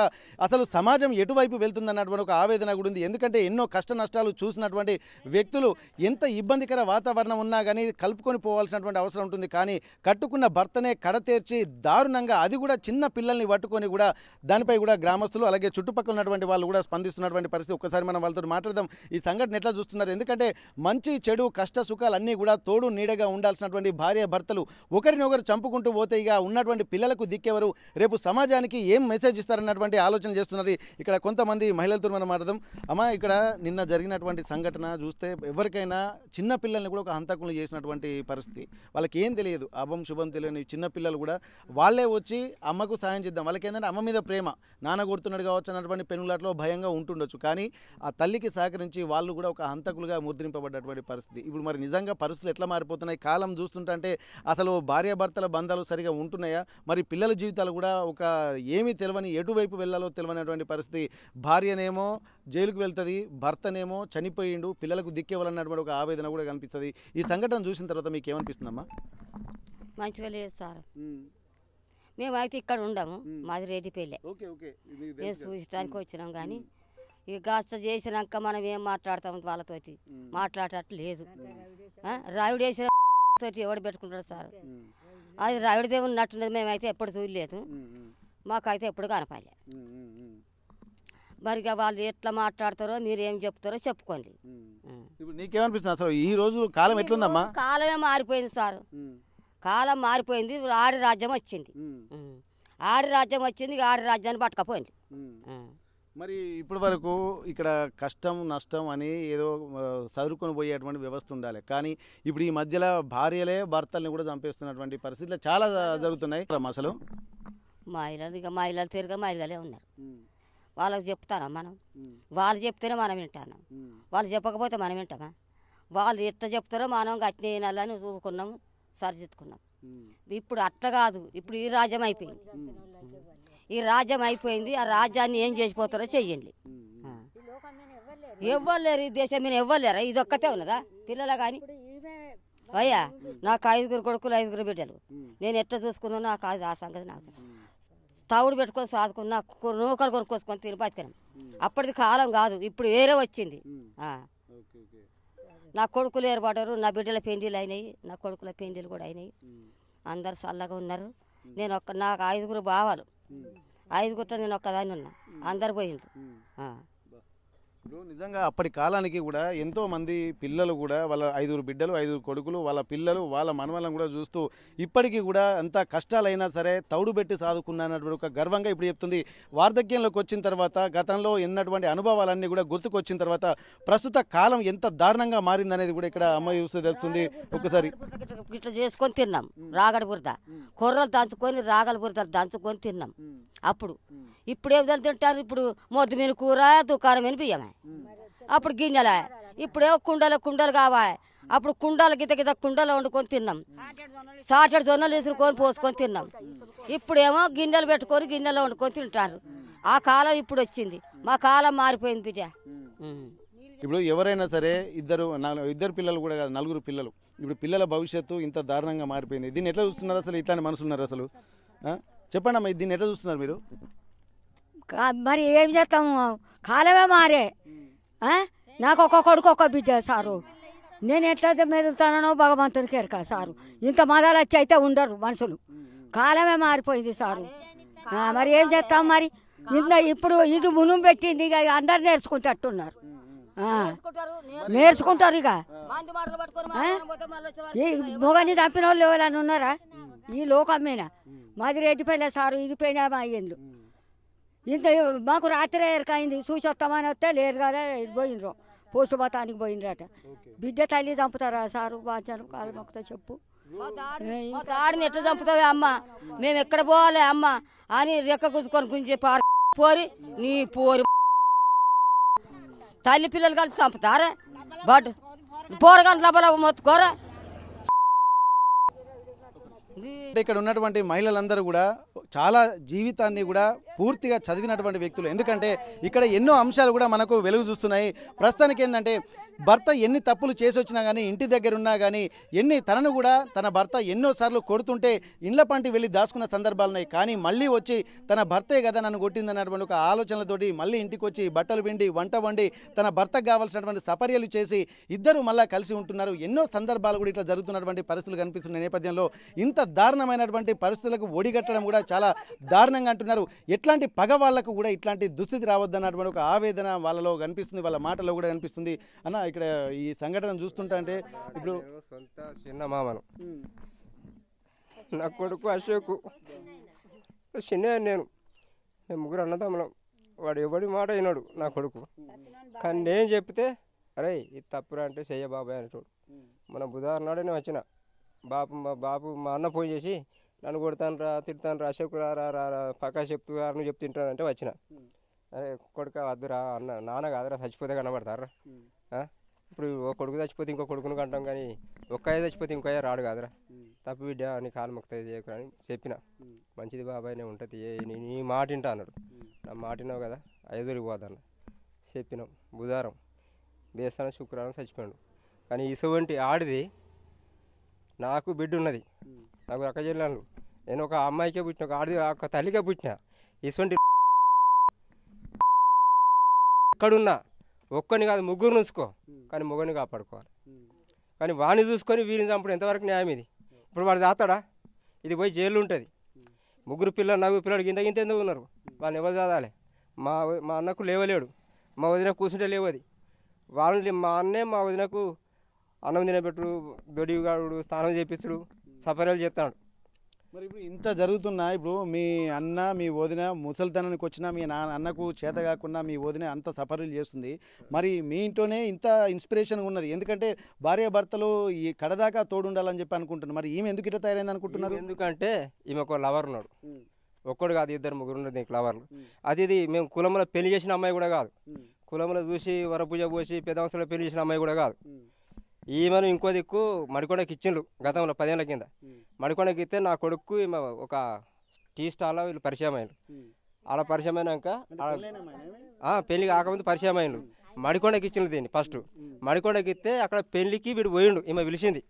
అసలు సమాజం ఎటువైపు వెళ్తుందన్నటువంటి ఒక ఆవేదన కూడా ఉంది ఎందుకంటే ఎన్నో కష్ట నష్టాలు చూసినటువంటి వ్యక్తులు ఎంత ఇబ్బందికర వాతావరణం ఉన్నా కానీ కలుపుకొని పోవాల్సినటువంటి అవసరం ఉంటుంది కానీ కట్టుకున్న భర్తనే కడ తీర్చి దారుణంగా అది కూడా చిన్న పిల్లల్ని పట్టుకొని కూడా దానిపై కూడా గ్రామస్తులు అలాగే చుట్టుపక్కల ఉన్నటువంటి వాళ్ళు కూడా స్పందిస్తున్నటువంటి పరిస్థితి ఒక్కసారి మనం వాళ్ళతో మాట్లాడదాం ఈ సంఘటన ఎట్లా చూస్తున్నారు ఎందుకంటే మంచి చెడు కష్ట సుఖాలన్నీ కూడా తోడు నీడగా ఉండాల్సినటువంటి భార్య భర్తలు ఒకరినొకరు చంపుకుంటూ పోతే ఇక ఉన్నటువంటి పిల్లలకు దిక్కెవరు రేపు సమాజానికి ఏం మెసేజ్ ఇస్తారన్నటువంటి ఆలోచన చేస్తున్నారు ఇక్కడ కొంతమంది మహిళలతో మనం మాట్లాడదాం అమ్మ ఇక్కడ నిన్న జరిగినటువంటి సంఘటన చూస్తే ఎవరికైనా చిన్న పిల్లల్ని కూడా ఒక హంతకులు చేసినటువంటి పరిస్థితి వాళ్ళకి ఏం తెలియదు అభం శుభం తెలియని చిన్న పిల్లలు కూడా వాళ్ళే వచ్చి అమ్మకు సాయం చేద్దాం వాళ్ళకి ఏంటంటే అమ్మ మీద ప్రేమ నాన్న కొడుతున్నాడు కావచ్చు అన్నటువంటి పెనులాట్లో భయంగా ఉంటుండొచ్చు కానీ ఆ తల్లికి సహకరించి వాళ్ళు కూడా ఒక హంతకులుగా ముద్రింపబడ్డటువంటి పరిస్థితి ఇప్పుడు మరి నిజంగా పరిస్థితులు ఎట్లా మారిపోతున్నాయి కాలం చూస్తుంటే అసలు భార్యాభర్తల బంధాలు సరిగా ఉంటున్నాయా మరి పిల్లల జీవితాలు కూడా ఒక ఏమీ తెలియని ఎటువైపు వెళ్ళాలో తెలియనటువంటి పరిస్థితి భార్యనేమో జైలుకు వెళ్తుంది భర్తనేమో చనిపోయిండు పిల్లలకు దిక్కేవాలన్నటువంటి ఒక ఆవేదన కూడా కనిపిస్తుంది ఈ సంఘటన చూసిన తర్వాత మీకు ఏమనిపిస్తుందమ్మా మంచిగా లేదు సార్ మేమైతే ఇక్కడ ఉండము మాది రేడిపల్లె మేము చూసడానికి వచ్చినాం కానీ ఇక కాస్త చేసినాక మనం ఏం మాట్లాడతాం వాళ్ళతోటి మాట్లాడటట్టు లేదు రావిడ వేసిన తోటి ఎవడు పెట్టుకుంటాడు సార్ అది రావిడదే ఉన్నట్టున్నది మేమైతే ఎప్పుడు చూడలేదు మాకైతే ఎప్పుడు కనపాలే మరి వాళ్ళు ఎట్లా మాట్లాడతారో మీరు ఏం చెప్తారో చెప్పుకోండి నీకేమనిపిస్తుంది అసలు ఈ రోజు కాలం ఎట్లుందమ్మా కాలమే మారిపోయింది సార్ కాలం మారిపోయింది ఆడి రాజ్యం వచ్చింది ఆడి రాజ్యం వచ్చింది ఆడి రాజ్యాన్ని పట్టుకపోయింది మరి ఇప్పటి వరకు ఇక్కడ కష్టం నష్టం అని ఏదో చదువుకొని పోయేటువంటి వ్యవస్థ ఉండాలి కానీ ఇప్పుడు ఈ మధ్యలో భార్యలే భర్తల్ని కూడా చంపేస్తున్నటువంటి పరిస్థితులు చాలా జరుగుతున్నాయి అసలు మహిళలు ఇక మహిళలు తిరిగా మహిళలే ఉన్నారు వాళ్ళకి చెప్తానా మనం వాళ్ళు చెప్తేనే మనం వింటాను వాళ్ళు చెప్పకపోతే మనం వింటామా వాళ్ళు ఎట్లా చెప్తారో మనం గట్టిన వినాలని ఊరుకున్నాము సరిదిద్దుకున్నాం ఇప్పుడు అట్లా కాదు ఇప్పుడు ఈ రాజ్యం అయిపోయింది ఈ రాజ్యం అయిపోయింది ఆ రాజ్యాన్ని ఏం చేసిపోతారో చెయ్యండి ఎవ్వలేరు ఈ దేశం మీద ఎవ్వలేరా ఇది ఒక్కతే ఉన్నదా పిల్లలు కానీ అయ్యా నాకు 5 కొడుకులు 5 బిడ్డలు నేను ఎట్లా చూసుకున్నా నాకు అది ఆ సంగతి నాకు తవుడు పెట్టుకొని సాదుకుని నాకు నూకలు కొనుక్కొసుకొని తిని బతికినాం అప్పటిది కాలం కాదు ఇప్పుడు వేరే వచ్చింది నా కొడుకులు ఏర్పడ్డారు నా బిడ్డల పెండిలు అయినాయి నా కొడుకుల పెండిలు కూడా అయినాయి అందరు చల్లగా ఉన్నారు నేను నాకు 5 బావాలు 5 నేను ఒక్కదాన్ని ఉన్నా అందరు పోయిండ్రు ఇప్పుడు నిజంగా అప్పటి కాలానికి కూడా ఎంతో మంది పిల్లలు కూడా వాళ్ళ 5 బిడ్డలు 5 కొడుకులు వాళ్ళ పిల్లలు వాళ్ళ మనవలను కూడా చూస్తూ ఇప్పటికీ కూడా అంత కష్టాలైనా సరే తౌడు పెట్టి సాదుకున్నటువంటి ఒక గర్వంగా ఇప్పుడు చెప్తుంది. వార్ధక్యంలోకి వచ్చిన తర్వాత గతంలో ఎన్నటువంటి అనుభవాలన్నీ కూడా గుర్తుకొచ్చిన తర్వాత ప్రస్తుత కాలం ఎంత దారుణంగా మారిందనేది కూడా ఇక్కడ అమ్మ చూస్తే తెలుస్తుంది. ఒకసారి ఇట్లా చేసుకొని తిన్నాం రాగడి బురద కొర్రలు దంచుకొని రాగల బురదలు దంచుకొని తిన్నాం అప్పుడు. ఇప్పుడు ఏం తింటారు? ఇప్పుడు మొద్దు మీద కూర దుకాణం మీద బియ్యమే, అప్పుడు గిన్నెలే, ఇప్పుడేమో కుండలు కావాలి. అప్పుడు కుండలు గిత కుండలు వండుకొని తిన్నాం, సాటెడు జొన్నలు విసురుకొని పోసుకొని తిన్నాం. ఇప్పుడేమో గిన్నెలు పెట్టుకొని గిన్నెలో వండుకొని తింటారు. ఆ కాలం ఇప్పుడు వచ్చింది, మా కాలం మారిపోయింది బిడ్డ. ఇప్పుడు ఎవరైనా సరే ఇద్దరు పిల్లలు కూడా కాదు 4 పిల్లలు, ఇప్పుడు పిల్లల భవిష్యత్తు ఇంత దారుణంగా మారిపోయింది. దీన్ని ఎట్లా చూస్తున్నారు? అసలు ఇట్లాంటి మనసు ఉన్నారు అసలు? చెప్పండి అమ్మా, దీన్ని ఎట్లా చూస్తున్నారు మీరు? మరి ఏం చేస్తాము, కాలమే మారే. నాకు ఒక కొడుకు ఒక బిడ్డ సారు, నేను ఎట్లా మెదులుతానో భగవంతునికి ఎరక సారు. ఇంత మదాలు వచ్చి అయితే ఉండరు మనుషులు, కాలమే మారిపోయింది సారు. మరి ఏం చేస్తాం? మరి ఇప్పుడు ఇది మునుము పెట్టింది, ఇక అందరు నేర్చుకుంటట్టున్నారు, నేర్చుకుంటారు. ఇక ఈ మొగని చంపిన వాళ్ళు ఎవరైనా ఉన్నారా ఈ లోకమ్మేనా? మాది రెడ్డిపల్లె సారు, ఇది పోయినా మా ఇల్లు. ఇంత మాకు రాత్రే ఎరకైంది, చూసి వస్తామని వస్తే లేరు కదా, పోయినరు పోషుమతానికి పోయినరట. బిడ్డ తల్లి చంపుతారా సారు? బాధ్యను కాలు మొక్కుతా చెప్పు. ఆడిని ఎట్లా చంపుతావే అమ్మ, మేము ఎక్కడ పోవాలి అమ్మ అని రెక్క గుంజుకొని గుంజే పోరి నీ పోరి తల్లి పిల్లలు కలిసి చంపుతారా? బట్ పోరగాలు లబ్బ మొత్తుకోరా. ఇక్కడ ఉన్నటువంటి మహిళలందరూ కూడా చాలా జీవితాన్ని కూడా పూర్తిగా చదివినటువంటి వ్యక్తులు. ఎందుకంటే ఇక్కడ ఎన్నో అంశాలు కూడా మనకు వెలుగు చూస్తున్నాయి. ప్రస్తుతానికి ఏంటంటే భర్త ఎన్ని తప్పులు చేసి వచ్చినా కానీ, ఇంటి దగ్గర ఉన్నా కానీ, తనను కూడా తన భర్త ఎన్నోసార్లు కొడుతుంటే ఇండ్ల పంటి వెళ్ళి దాచుకున్న సందర్భాలు ఉన్నాయి. కానీ మళ్ళీ వచ్చి తన భర్తే కదా నన్ను కొట్టిందన్నటువంటి ఒక ఆలోచనలతోటి మళ్ళీ ఇంటికి వచ్చి బట్టలు పిండి వంట వండి తన భర్తకు కావాల్సినటువంటి సపర్యలు చేసి ఇద్దరు మళ్ళీ కలిసి ఉంటున్నారు. ఎన్నో సందర్భాలు కూడా ఇట్లా జరుగుతున్నటువంటి పరిస్థితులు కనిపిస్తున్న నేపథ్యంలో ఇంత దారుణమైనటువంటి పరిస్థితులకు ఒడిగట్టడం కూడా చాలా దారుణంగా అంటున్నారు. ఎట్లాంటి పగ వాళ్లకు కూడా ఇట్లాంటి దుస్థితి రావద్దన్నటువంటి ఒక ఆవేదన వాళ్ళలో కనిపిస్తుంది, వాళ్ళ మాటల్లో కూడా కనిపిస్తుంది. అన్న ఇక్కడ ఈ సంఘటన చూస్తుంటా అంటే ఇప్పుడు సొంత చిన్న మామను, నా కొడుకు అశోకు, చిన్న నేను ముగ్గురు అన్నదమ్ములం. వాడు ఎవడి మాట అయినాడు నా కొడుకు. కానీ నేను చెప్తే అరే ఇది తప్పురా అంటే చెయ్య బాబాయ్ అంటాడు. మన బుధవారం నాడు నేను వచ్చిన మా అన్న ఫోన్ చేసి నన్ను కొడతాను రా తిడతాను రా అశోకు రా పక్కా చెప్తూ చెప్తుంటానంటే వచ్చిన. అరే కొడుక వద్దురా అన్న, నాన్న కాదురా చచ్చిపోతే కనబడతారా? ఇప్పుడు ఒక కొడుకు చచ్చిపోతే ఇంకో కొడుకును కంటాం, కానీ ఒక్కయ్య చచ్చిపోతే ఇంకొయ్య రాడు కాదురా. తప్పు బిడ్డ అని కాలు మొక్కుతాయి చేయకు అని చెప్పిన. మంచిది బాబాయ్నే ఉంటుంది, నీ మాట వింటా అన్నాడు. నా మాట విన్నావు కదా, ఐదుగురికి పోదన్న చెప్పినాం. బుధవారం బేస్తానం శుక్రవారం చచ్చిపోయాడు. కానీ ఇసువంటి ఆడిది నాకు బిడ్డ ఉన్నది, నాకు అక్క చెల్లెళ్ళు. నేను ఒక అమ్మాయికే పుట్టిన, ఒక ఆడిది ఒక తల్లికే పుట్టిన. ఇసువంటి ఎక్కడున్నా ఒక్కని కాదు ముగ్గురు ఉంచుకో, కానీ మొగని కాపాడుకోవాలి. కానీ వాడిని చూసుకొని వీరిని చంపడం ఎంతవరకు న్యాయం ఇది? ఇప్పుడు వాడు దాతాడా? ఇది పోయి జైలు ఉంటుంది. ముగ్గురు పిల్లలు 4 పిల్లలు గింత ఎందుకు ఉన్నారు? వాళ్ళని ఎవరు చదవాలి? మా అన్నకు లేవలేడు, మా వదిన కూర్చుంటే లేవది. వాళ్ళని మా అన్నే మా వదినకు అన్నం తినబెట్టుడు, దొడిగాడు, స్నానం చేపించుడు, సపర్యాలు చేస్తాడు. మరి ఇప్పుడు ఇంత జరుగుతున్నా ఇప్పుడు మీ అన్న మీ వదిన ముసలితనానికి వచ్చినా మీ అన్నకు చేత కాకుండా మీ వదిన అంత సఫర్లు చేస్తుంది. మరి మీ ఇంట్లోనే ఇంత ఇన్స్పిరేషన్ ఉన్నది, ఎందుకంటే భార్య భర్తలు ఈ కడదాకా తోడుండాలని చెప్పి అనుకుంటున్నారు. మరి ఈమె ఎందుకు ఇట్లా తయారైంది అనుకుంటున్నారు? ఎందుకంటే ఈమె ఒక లవర్ ఉన్నాడు, ఒక్కడు కాదు 2-3 ఉన్నారు దీనికి లవర్లు. అది మేము కులంలో పెళ్లి చేసిన అమ్మాయి కూడా కాదు, కులంలో చూసి వరపూజ పోసి పెద్ద అవసరంలో పెళ్లి చేసిన అమ్మాయి కూడా కాదు. ఈమెను ఇంకో దిక్కు మడికొండకి ఇచ్చిండ్రు గతంలో 10 ఏళ్ళ కింద. మడికొండకి ఇస్తే నా కొడుకు ఒక టీ స్టాల్లో వీళ్ళు పరిచయం అయ్యారు. అలా పరిచయం అయినాక పెళ్లి కాకముందు పరిచయం అయ్యిండు. మడికొండకి ఇచ్చిండ్రు దీన్ని ఫస్ట్. మడికొండకి ఇస్తే అక్కడ పెళ్లికి వీడు పోయిండు, ఈమె పిలిచింది.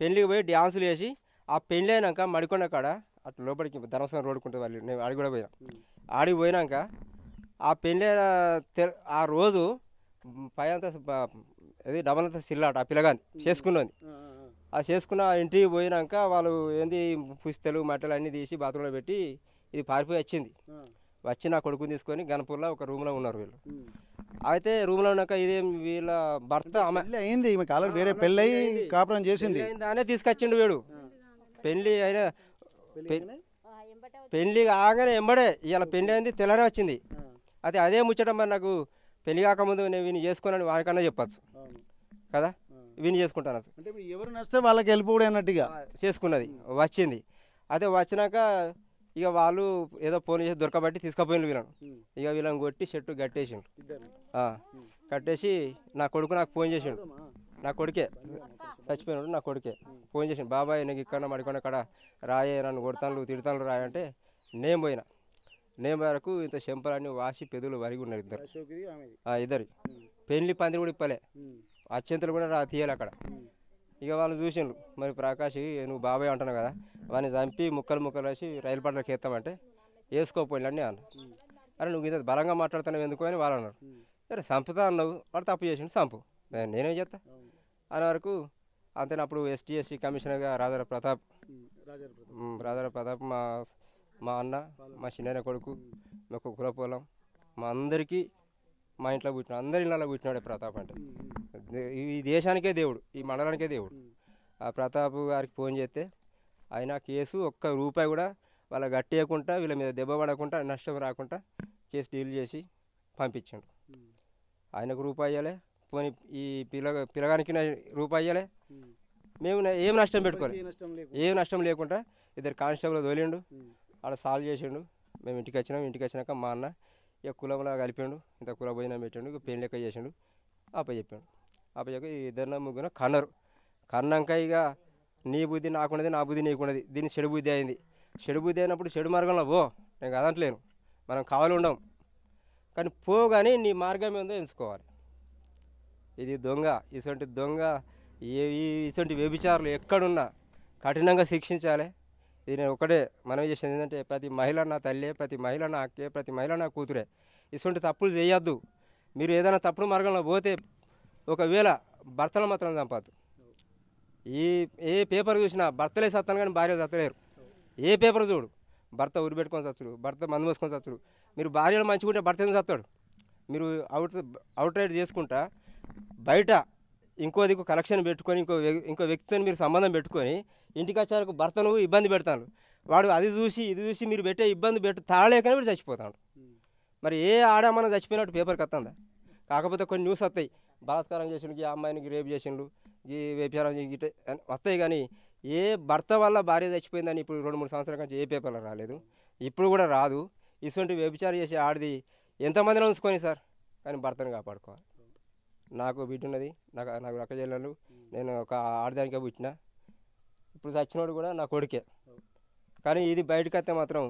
పెళ్లికి పోయి డ్యాన్సులు వేసి ఆ పెళ్లి అయినాక మడికొండ కాడ అట్లా లోపలికి ధర్మస్థానం రోడ్డుకుంటుంది వాళ్ళు, నేను ఆడికి కూడా పోయినా. ఆడికి పోయినాక ఆ పెళ్ళి ఆ రోజు పై అంతా అది డబల్ అంతా సిల్లాట ఆ పిల్లగాని చేసుకున్నది. ఆ చేసుకున్న ఇంటికి పోయినాక వాళ్ళు ఏంది పుస్తలు మట్టలు అన్నీ తీసి బాత్రూంలో పెట్టి ఇది పారిపోయి వచ్చింది. వచ్చి నా కొడుకుని తీసుకొని గణపూర్లో ఒక రూమ్లో ఉన్నారు వీళ్ళు. అయితే రూమ్లో ఉన్నాక ఇదేం వీళ్ళ భర్త ఆమె పెళ్ళి అయింది ఈమెకి ఆల్రెడీ వేరే పెళ్ళి అయ్యి కాపురం చేసింది. దానే తీసుకొచ్చిండు వీడు. పెళ్ళి అయినా పెళ్ళి కాగానే ఎంబడే ఇవాళ పెళ్ళి అయింది తెల్లనే వచ్చింది. అయితే అదే ముచ్చట మరి నాకు పెళ్లి కాకముందు నేను వీని చేసుకోనని వానికన్నా చెప్పచ్చు కదా, వీని చేసుకుంటాను అసలు. అంటే ఎవరు నచ్చితే వాళ్ళకి వెళ్ళిపోవడం అన్నట్టుగా చేసుకున్నది వచ్చింది. అదే వచ్చినాక ఇక వాళ్ళు ఏదో ఫోన్ చేసి దొరకబట్టి తీసుకుపోయిన వీళ్ళను. ఇక వీళ్ళని కొట్టి చెట్టు కట్టేసిండు. కట్టేసి నా కొడుకు నాకు ఫోన్ చేసిండు. నా కొడుకే చచ్చిపోయినాడు. నా కొడుకే ఫోన్ చేసిండు, బాబాయ్ నీకు ఇక్కడ మడికొండ అక్కడ రాయే, నన్ను కొడతాను తిడతాను రాయంటే నేను పోయినా. నేను వరకు ఇంత చెంపలన్నీ వాసి పెదవులు వరిగి ఉన్నారు ఇద్దరు. పెళ్లి పందిరి కూడా ఇప్పలే, అత్యంతలు కూడా తీయాలి అక్కడ. ఇక వాళ్ళు చూసిండ్రు, మరి ప్రకాష్ నువ్వు బాబాయ్ అంటున్నావు కదా, వాడిని చంపి ముక్కలు ముక్కలు వేసి రైలు పట్లకి ఎత్తామంటే వేసుకోపోయింది అని అన్న. అరే నువ్వు ఇంత బలంగా మాట్లాడుతున్నావు ఎందుకు అని వాళ్ళు అన్నారు. సరే చంపుతా అన్నావు, వాడు తప్పు చేసిండు చంపు, నేనేం చేస్తా అనే వరకు అంతేనా. అప్పుడు ఎస్టీ కమిషనర్గా రాజారావు ప్రతాప్ మా అన్న, మా చిన్న కొడుకు, మాకు కులపోలం, మా అందరికీ మా ఇంట్లో పుట్టిన అందరి ఇళ్ళలో పుట్టినాడే ప్రతాప్. అంటే ఈ దేశానికే దేవుడు, ఈ మండలానికే దేవుడు. ఆ ప్రతాప్ గారికి ఫోన్ చేస్తే ఆయన కేసు ఒక్క రూపాయి కూడా వాళ్ళ గట్టేయకుండా, వీళ్ళ మీద దెబ్బ పడకుండా, నష్టం రాకుండా కేసు డీల్ చేసి పంపించాడు. ఆయనకు రూపాయి ఇవ్వలే, పోనీ ఈ పిల్లగానికి రూపాయి ఇవ్వలే. మేము ఏం నష్టం పెట్టుకోవాలి, ఏం నష్టం లేకుండా ఇద్దరు కానిస్టేబుల్ తోలిండు, ఆడ సాల్వ్ చేసిండు. మేము ఇంటికి వచ్చినాం. ఇంటికి వచ్చినాక మా అన్న ఇక కులంలో కలిపిండు, ఇంత కుల భోజనం పెట్టిండు, ఇక పెళ్లి లెక్క చేసిండు. అప్పచెప్పాడు. అప్పచెప్పి ఇద్దరిన ముగ్గురు కన్నాక ఇక నీ బుద్ధి నాకున్నది, నా బుద్ధి నీకున్నది, దీన్ని చెడు బుద్ధి అయింది. చెడు బుద్ధి అయినప్పుడు చెడు మార్గంలో పో, నేను కదంటలేను, మనం కావాలి ఉండం, కానీ పోగాని నీ మార్గం ఏందో ఎంచుకోవాలి. ఇది దొంగ, ఇటువంటి దొంగ ఇటువంటి వ్యభిచారులు ఎక్కడున్నా కఠినంగా శిక్షించాలి. ఇది నేను ఒకటే మనం చేసేది ఏంటంటే, ప్రతి మహిళ నా తల్లే, ప్రతి మహిళ నా అక్కే, ప్రతి మహిళ నా కూతురే. ఇటువంటి తప్పులు చేయొద్దు. మీరు ఏదైనా తప్పుడు మార్గంలో పోతే ఒకవేళ భర్తలు మాత్రం చంపద్దు. ఏ పేపర్ చూసినా భర్తలే సత్తాను కానీ భార్య సత్తలేరు. ఏ పేపర్ చూడు, భర్త ఉరి పెట్టుకొని చచ్చుడు, భర్త మందు మోసుకొని చచ్చుడు. మీరు భార్యను మంచుకుంటే భర్త ఎందుకు చస్తాడు? మీరు అవుట్ రైడ్ చేసుకుంటా బయట ఇంకో దిక్కు కలెక్షన్ పెట్టుకొని ఇంకో వ్యక్తితో మీరు సంబంధం పెట్టుకొని ఇంటికి వచ్చాక భర్తను ఇబ్బంది పెడతాను. వాడు అది చూసి ఇది చూసి మీరు పెట్టే ఇబ్బంది తాళలేకనే వీడు చచ్చిపోతాడు. మరి ఏ ఆడ మనం చచ్చిపోయినట్టు పేపర్కి వస్తుందా? కాకపోతే కొన్ని న్యూస్ వస్తాయి, బలాత్కారం చేసిండు, ఈ అమ్మాయినికి రేపు చేసిండు, ఈ వ్యభిచారం గిట్ట వస్తాయి. కానీ ఏ భర్త వల్ల భార్య చచ్చిపోయిందని ఇప్పుడు 2-3 సంవత్సరాల నుంచి ఏ పేపర్లో రాలేదు, ఇప్పుడు కూడా రాదు. ఇటువంటి వ్యభిచారం చేసే ఆడిది ఎంతమందిలో ఉంచుకొని సార్, కానీ భర్తను కాపాడుకోవాలి. నాకు బిడ్డ ఉన్నది, నాకు రక్క చెల్లెలు, నేను ఒక ఆడదానికే పుట్టిన, ఇప్పుడు చచ్చినోడు కూడా నా కొడుకే. కానీ ఇది బయటకు వస్తే మాత్రం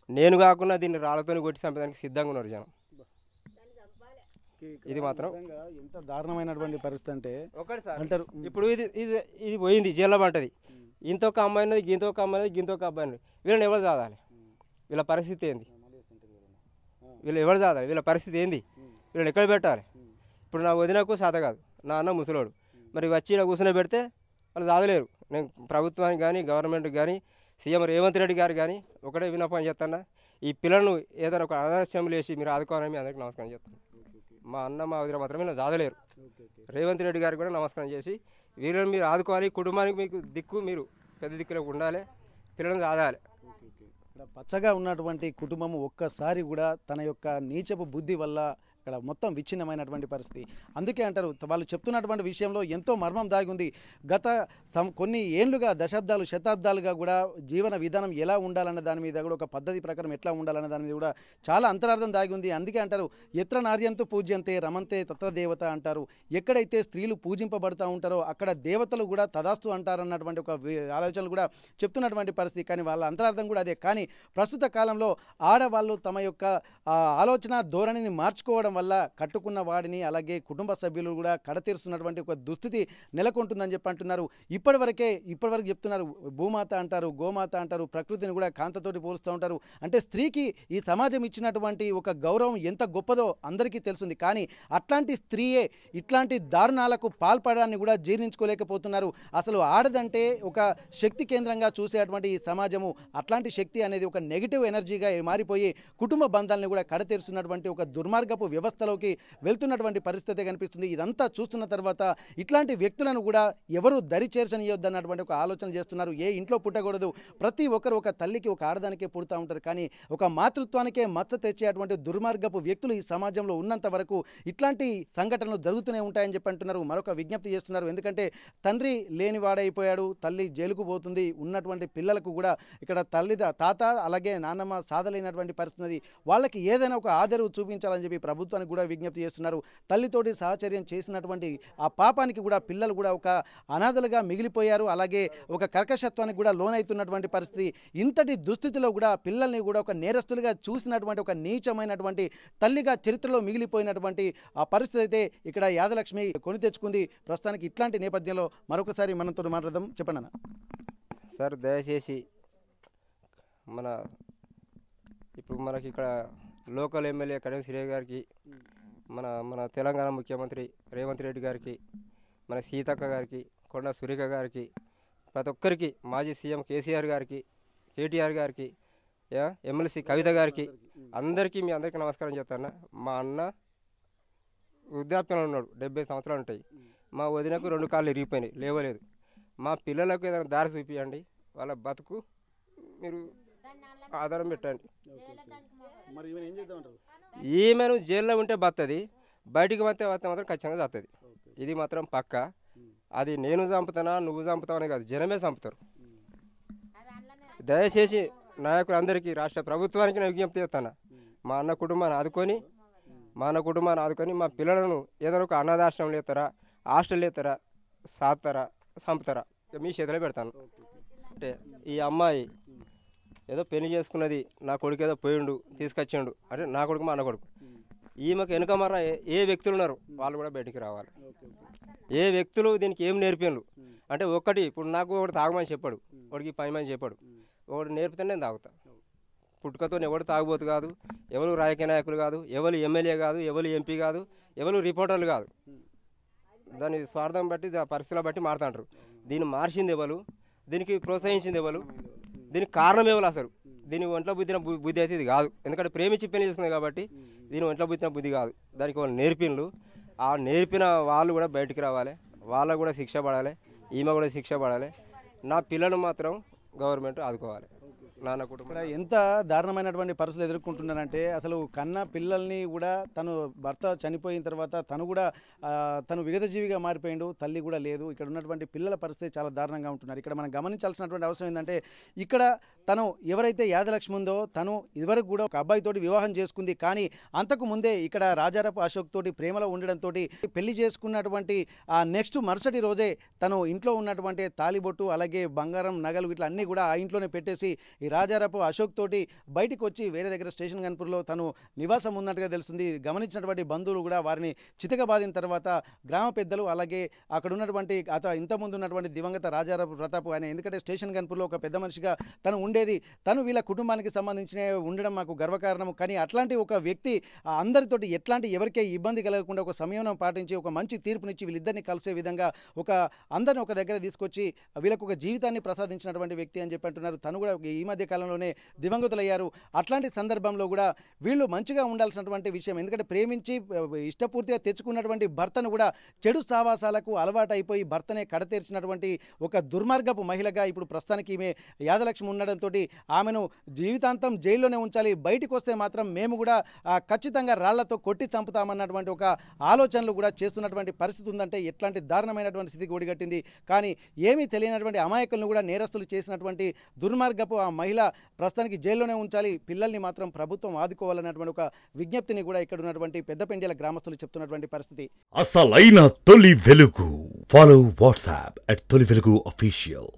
నేను కాకుండా దీన్ని రాళ్ళతో కొట్టి చంపడానికి సిద్ధంగా ఉన్నారు జనం. ఇది మాత్రం ఎంత దారుణమైనటువంటి పరిస్థితి అంటే ఒకటి సార్ అంటారు. ఇప్పుడు ఇది పోయింది జైల్లో పడ్డది, ఇంతొక అమ్మాయి ఉన్నది, గింతొక అమ్మాయి ఉన్నది, గింతొక అబ్బాయి ఉన్నది. వీళ్ళని ఎవరు చదవాలి? వీళ్ళ పరిస్థితి ఏంది? వీళ్ళు ఎవరు చదవాలి? వీళ్ళ పరిస్థితి ఏంది? వీళ్ళని ఎక్కడ పెట్టాలి? ఇప్పుడు నా వదినకు సాత కాదు, నా అన్న ముసలోడు, మరి వచ్చి ఇలా కూర్చొని పెడితే వాళ్ళు చదవలేరు. నేను ప్రభుత్వానికి కానీ గవర్నమెంట్కి కానీ సీఎం రేవంత్ రెడ్డి గారు కానీ ఒకటే విన్నపం చేస్తాను, ఈ పిల్లలను ఏదైనా ఒక అనాథాశ్రమం వేసి మీరు ఆదుకోవాలని అందరికీ నమస్కారం చేస్తాను. మా అన్న మా వదిన మాత్రమే వీళ్ళని చదవలేరు. రేవంత్ రెడ్డి గారికి కూడా నమస్కారం చేసి వీళ్ళని మీరు ఆదుకోవాలి, కుటుంబానికి మీకు దిక్కు, మీరు పెద్ద దిక్కులో ఉండాలి, పిల్లలను చదవాలి. పచ్చగా ఉన్నటువంటి కుటుంబం ఒక్కసారి కూడా తన యొక్క నీచపు బుద్ధి వల్ల ఇక్కడ మొత్తం విచ్ఛిన్నమైనటువంటి పరిస్థితి. అందుకే అంటారు, వాళ్ళు చెప్తున్నటువంటి విషయంలో ఎంతో మర్మం దాగి ఉంది. గత కొన్ని ఏళ్లుగా, దశాబ్దాలు, శతాబ్దాలుగా కూడా జీవన విధానం ఎలా ఉండాలన్న దాని మీద కూడా, ఒక పద్ధతి ప్రకారం ఎట్లా ఉండాలన్న దాని మీద కూడా చాలా అంతరార్థం దాగి ఉంది. అందుకే అంటారు, ఎత్ర నార్యంతు పూజ్యంతే రమంతే తత్ర దేవత అంటారు. ఎక్కడైతే స్త్రీలు పూజింపబడుతూ ఉంటారో అక్కడ దేవతలు కూడా తదాస్తు అంటారన్నటువంటి ఒక ఆలోచనలు కూడా చెప్తున్నటువంటి పరిస్థితి. కానీ వాళ్ళ అంతరార్థం కూడా అదే. కానీ ప్రస్తుత కాలంలో ఆడవాళ్ళు తమ యొక్క ఆలోచన ధోరణిని మార్చుకోవడం వల్ల కట్టుకున్న వాడిని, అలాగే కుటుంబ సభ్యులు కూడా కడతీరుస్తున్నటువంటి ఒక దుస్థితి నెలకొంటుందని చెప్పి అంటున్నారు. ఇప్పటివరకు చెప్తున్నారు, భూమాత అంటారు, గోమాత అంటారు, ప్రకృతిని కూడా కాంతతోటి పోలుస్తూ ఉంటారు. అంటే స్త్రీకి ఈ సమాజం ఇచ్చినటువంటి ఒక గౌరవం ఎంత గొప్పదో అందరికీ తెలుస్తుంది. కానీ అట్లాంటి స్త్రీయే ఇట్లాంటి దారుణాలకు పాల్పడడాన్ని కూడా జీర్ణించుకోలేకపోతున్నారు. అసలు ఆడదంటే ఒక శక్తి కేంద్రంగా చూసేటువంటి ఈ సమాజము అట్లాంటి శక్తి అనేది ఒక నెగిటివ్ ఎనర్జీగా మారిపోయి కుటుంబ బంధాలను కూడా కడతీరుస్తున్నటువంటి ఒక దుర్మార్గపు వ్యవస్థలోకి వెళ్తున్నటువంటి పరిస్థితి కనిపిస్తుంది. ఇదంతా చూస్తున్న తర్వాత ఇట్లాంటి వ్యక్తులను కూడా ఎవరు దరి చేర్చనియొద్దన్నటువంటి ఒక ఆలోచన చేస్తున్నారు. ఏ ఇంట్లో పుట్టకూడదు, ప్రతి ఒక్కరు ఒక తల్లికి ఒక ఆడదానికే పుడతా ఉంటారు, కానీ ఒక మాతృత్వానికే మచ్చ తెచ్చేటువంటి దుర్మార్గపు వ్యక్తులు ఈ సమాజంలో ఉన్నంత వరకు ఇట్లాంటి సంఘటనలు జరుగుతూనే ఉంటాయని చెప్పి అంటున్నారు. మరొక విజ్ఞప్తి చేస్తున్నారు. ఎందుకంటే తండ్రి లేనివాడైపోయాడు, తల్లి జైలుకు పోతుంది, ఉన్నటువంటి పిల్లలకు కూడా ఇక్కడ తాత అలాగే నాన్నమ్మ సాధలేనటువంటి పరిస్థితి, వాళ్ళకి ఏదైనా ఒక ఆదరవు చూపించాలని చెప్పి ప్రభుత్వానికి కూడా విజ్ఞప్తి చేస్తున్నారు. తల్లితోటి సహచర్యం చేసినటువంటి ఆ పాపానికి కూడా పిల్లలు కూడా ఒక అనాథలుగా మిగిలిపోయారు. అలాగే ఒక కర్కశత్వానికి కూడా లోనైతున్నటువంటి పరిస్థితి. ఇంతటి దుస్థితిలో కూడా పిల్లల్ని కూడా ఒక నేరస్తులుగా చూసినటువంటి ఒక నీచమైనటువంటి తల్లిగా చరిత్రలో మిగిలిపోయినటువంటి ఆ పరిస్థితి అయితే ఇక్కడ యాదలక్ష్మి కొని తెచ్చుకుంది. ప్రస్తుతానికి ఇట్లాంటి నేపథ్యంలో మరొకసారి మనతో మాట్లాడదాం. చెప్పండి అన్న. సార్ దయచేసి ఇప్పుడు మనకి ఇక్కడ లోకల్ ఎమ్మెల్యే కడియం శ్రీ గారికి, మన తెలంగాణ ముఖ్యమంత్రి రేవంత్ రెడ్డి గారికి, మన సీతక్క గారికి, కొండ సురేఖ గారికి, ప్రతి ఒక్కరికి, మాజీ సీఎం కేసీఆర్ గారికి, కేటీఆర్ గారికి, ఎమ్మెల్సీ కవిత గారికి, అందరికీ మీ అందరికీ నమస్కారం చెప్తాను. మా అన్న వృద్ధాప్యంలో ఉన్నాడు, 70 సంవత్సరాలు ఉంటాయి. మా వదినకు 2 కాళ్ళు ఇరిగిపోయినాయి, లేవలేదు. మా పిల్లలకు ఏదైనా దారి చూపించండి, వాళ్ళ బతుకు మీరు ఆధారం పెట్టండి. ఈమెను జైల్లో ఉంటే బతుంది, బయటికి వస్తే మాత్రం ఖచ్చితంగా చస్తుంది. ఇది మాత్రం పక్క. అది నేను చంపుతానా నువ్వు చంపుతావనే కాదు, జనమే చంపుతారు. దయచేసి నాయకులందరికీ, రాష్ట్ర ప్రభుత్వానికి నేను విజ్ఞప్తి చేస్తాను. మా అన్న కుటుంబాన్ని ఆదుకొని మా పిల్లలను ఏదైనా ఒక అనాథాశ్రమం లేతారా, హాస్టల్ లేతారా, సాస్తారా, చంపుతారా, మీ చేతిలో పెడతాను. అంటే ఈ అమ్మాయి ఏదో పెళ్లి చేసుకున్నది, నా కొడుకు ఏదో పోయిండు తీసుకొచ్చిండు అంటే నా కొడుకు మా అన్న కొడుకు. ఈమెకు వెనుక మర ఏ వ్యక్తులు ఉన్నారు వాళ్ళు కూడా బయటికి రావాలి. ఏ వ్యక్తులు దీనికి ఏం నేర్పిండ్రు అంటే, ఒకటి ఇప్పుడు నాకు ఒకటి తాగమని చెప్పాడు, ఒకటికి పనిమని చెప్పాడు, ఒకటి నేర్పితే నేను తాగుతా. పుట్టుకతో ఎవరు తాగుబోతు కాదు, ఎవరు రాజకీయ నాయకులు కాదు, ఎవరు ఎమ్మెల్యే కాదు, ఎవరు ఎంపీ కాదు, ఎవరు రిపోర్టర్లు కాదు. దాని స్వార్థం బట్టి పరిస్థితుల బట్టి మారుతుంటారు. దీన్ని మార్చింది ఎవరు, దీనికి ప్రోత్సహించింది ఎవరు, దీనికి కారణం ఎవరు, అసలు దీని ఒంట్లో బుద్ధిన బుద్ధి అయితే ఇది కాదు. ఎందుకంటే ప్రేమించి పెళ్లి చేసుకున్నాయి కాబట్టి దీని ఒంట్లో బుద్ధిన బుద్ధి కాదు. దానికి వాళ్ళు నేర్పిన్లు, ఆ నేర్పిన వాళ్ళు కూడా బయటికి రావాలి, వాళ్ళకు కూడా శిక్ష పడాలి, ఈమె కూడా శిక్ష పడాలి. నా పిల్లలు మాత్రం గవర్నమెంట్ ఆదుకోవాలి. నాన్న కుటుంబం ఎంత దారుణమైనటువంటి పరిస్థితులు ఎదుర్కొంటున్నారంటే, అసలు కన్న పిల్లల్ని కూడా తను భర్త చనిపోయిన తర్వాత తను విగతజీవిగా మారిపోయిండు, తల్లి కూడా లేదు. ఇక్కడ ఉన్నటువంటి పిల్లల పరిస్థితి చాలా దారుణంగా ఉంటున్నారు. ఇక్కడ మనం గమనించాల్సినటువంటి అవసరం ఏంటంటే, ఇక్కడ తను ఎవరైతే యాదలక్ష్మి ఉందో తను ఇదివరకు కూడా ఒక అబ్బాయితోటి వివాహం చేసుకుంది. కానీ అంతకు ముందే ఇక్కడ రాజారపు అశోక్ తోటి ప్రేమలో ఉండడంతో పెళ్లి చేసుకున్నటువంటి ఆ నెక్స్ట్ మరుసటి రోజే తను ఇంట్లో ఉన్నటువంటి తాలిబొట్టు అలాగే బంగారం నగలు ఇట్లా అన్నీ కూడా ఆ ఇంట్లోనే పెట్టేసి ఈ రాజారపు అశోక్ తోటి బయటికి వచ్చి వేరే దగ్గర స్టేషన్ గన్పూర్లో తను నివాసం ఉన్నట్టుగా తెలుస్తుంది. గమనించినటువంటి బంధువులు కూడా వారిని చితకబాదిన తర్వాత గ్రామ పెద్దలు అలాగే అక్కడ ఉన్నటువంటి ఇంతకుముందు ఉన్నటువంటి దివంగత రాజారపు ప్రతాప్ ఆయన, ఎందుకంటే స్టేషన్ గన్పూర్లో ఒక పెద్ద మనిషిగా తను ఉండేది, తను వీళ్ళ కుటుంబానికి సంబంధించిన ఉండడం మాకు గర్వకారణం. కానీ అట్లాంటి ఒక వ్యక్తి అందరితోటి ఎట్లాంటి ఎవరికే ఇబ్బంది కలగకుండా ఒక సంయమనం పాటించి ఒక మంచి తీర్పునిచ్చి వీళ్ళిద్దరిని కలిసే విధంగా అందరిని ఒక దగ్గర తీసుకొచ్చి వీళ్ళకు ఒక జీవితాన్ని ప్రసాదించినటువంటి వ్యక్తి అని చెప్పి అంటున్నారు. తను కూడా ఈ మధ్య కాలంలోనే దివంగతులయ్యారు. అట్లాంటి సందర్భంలో కూడా వీళ్ళు మంచిగా ఉండాల్సినటువంటి విషయం, ఎందుకంటే ప్రేమించి ఇష్టపూర్తిగా తెచ్చుకున్నటువంటి భర్తను కూడా చెడు సావాసాలకు అలవాటు అయిపోయి భర్తనే కడతీర్చినటువంటి ఒక దుర్మార్గపు మహిళగా ఇప్పుడు ప్రస్తుతానికి ఈమె యాదలక్ష్మి ఉండడంతో ఆమెను జీవితాంతం జైల్లోనే ఉంచాలి, బయటికి వస్తే మాత్రం మేము కూడా ఖచ్చితంగా రాళ్లతో కొట్టి చంపుతామన్నటువంటి ఒక ఆలోచనలు కూడా చేస్తున్నటువంటి పరిస్థితి ఉందంటే ఎట్లాంటి దారుణమైనటువంటి స్థితికి ఒడిగట్టింది. కానీ ఏమీ తెలియనటువంటి అమాయకులను కూడా నేరస్తులు చేసినటువంటి దుర్మార్గపు ఆ మహిళ ప్రస్తుతానికి జైల్లోనే ఉంచాలి, పిల్లల్ని మాత్రం ప్రభుత్వం ఆదుకోవాలన్నటువంటి ఒక విజ్ఞప్తిని కూడా ఇక్కడ ఉన్నటువంటి పెద్దపెండ్యాల గ్రామస్తులు చెప్తున్నటువంటి పరిస్థితి. అసలైన తొలి వెలుగు. ఫాలో వాట్సాప్ @తొలి వెలుగు official.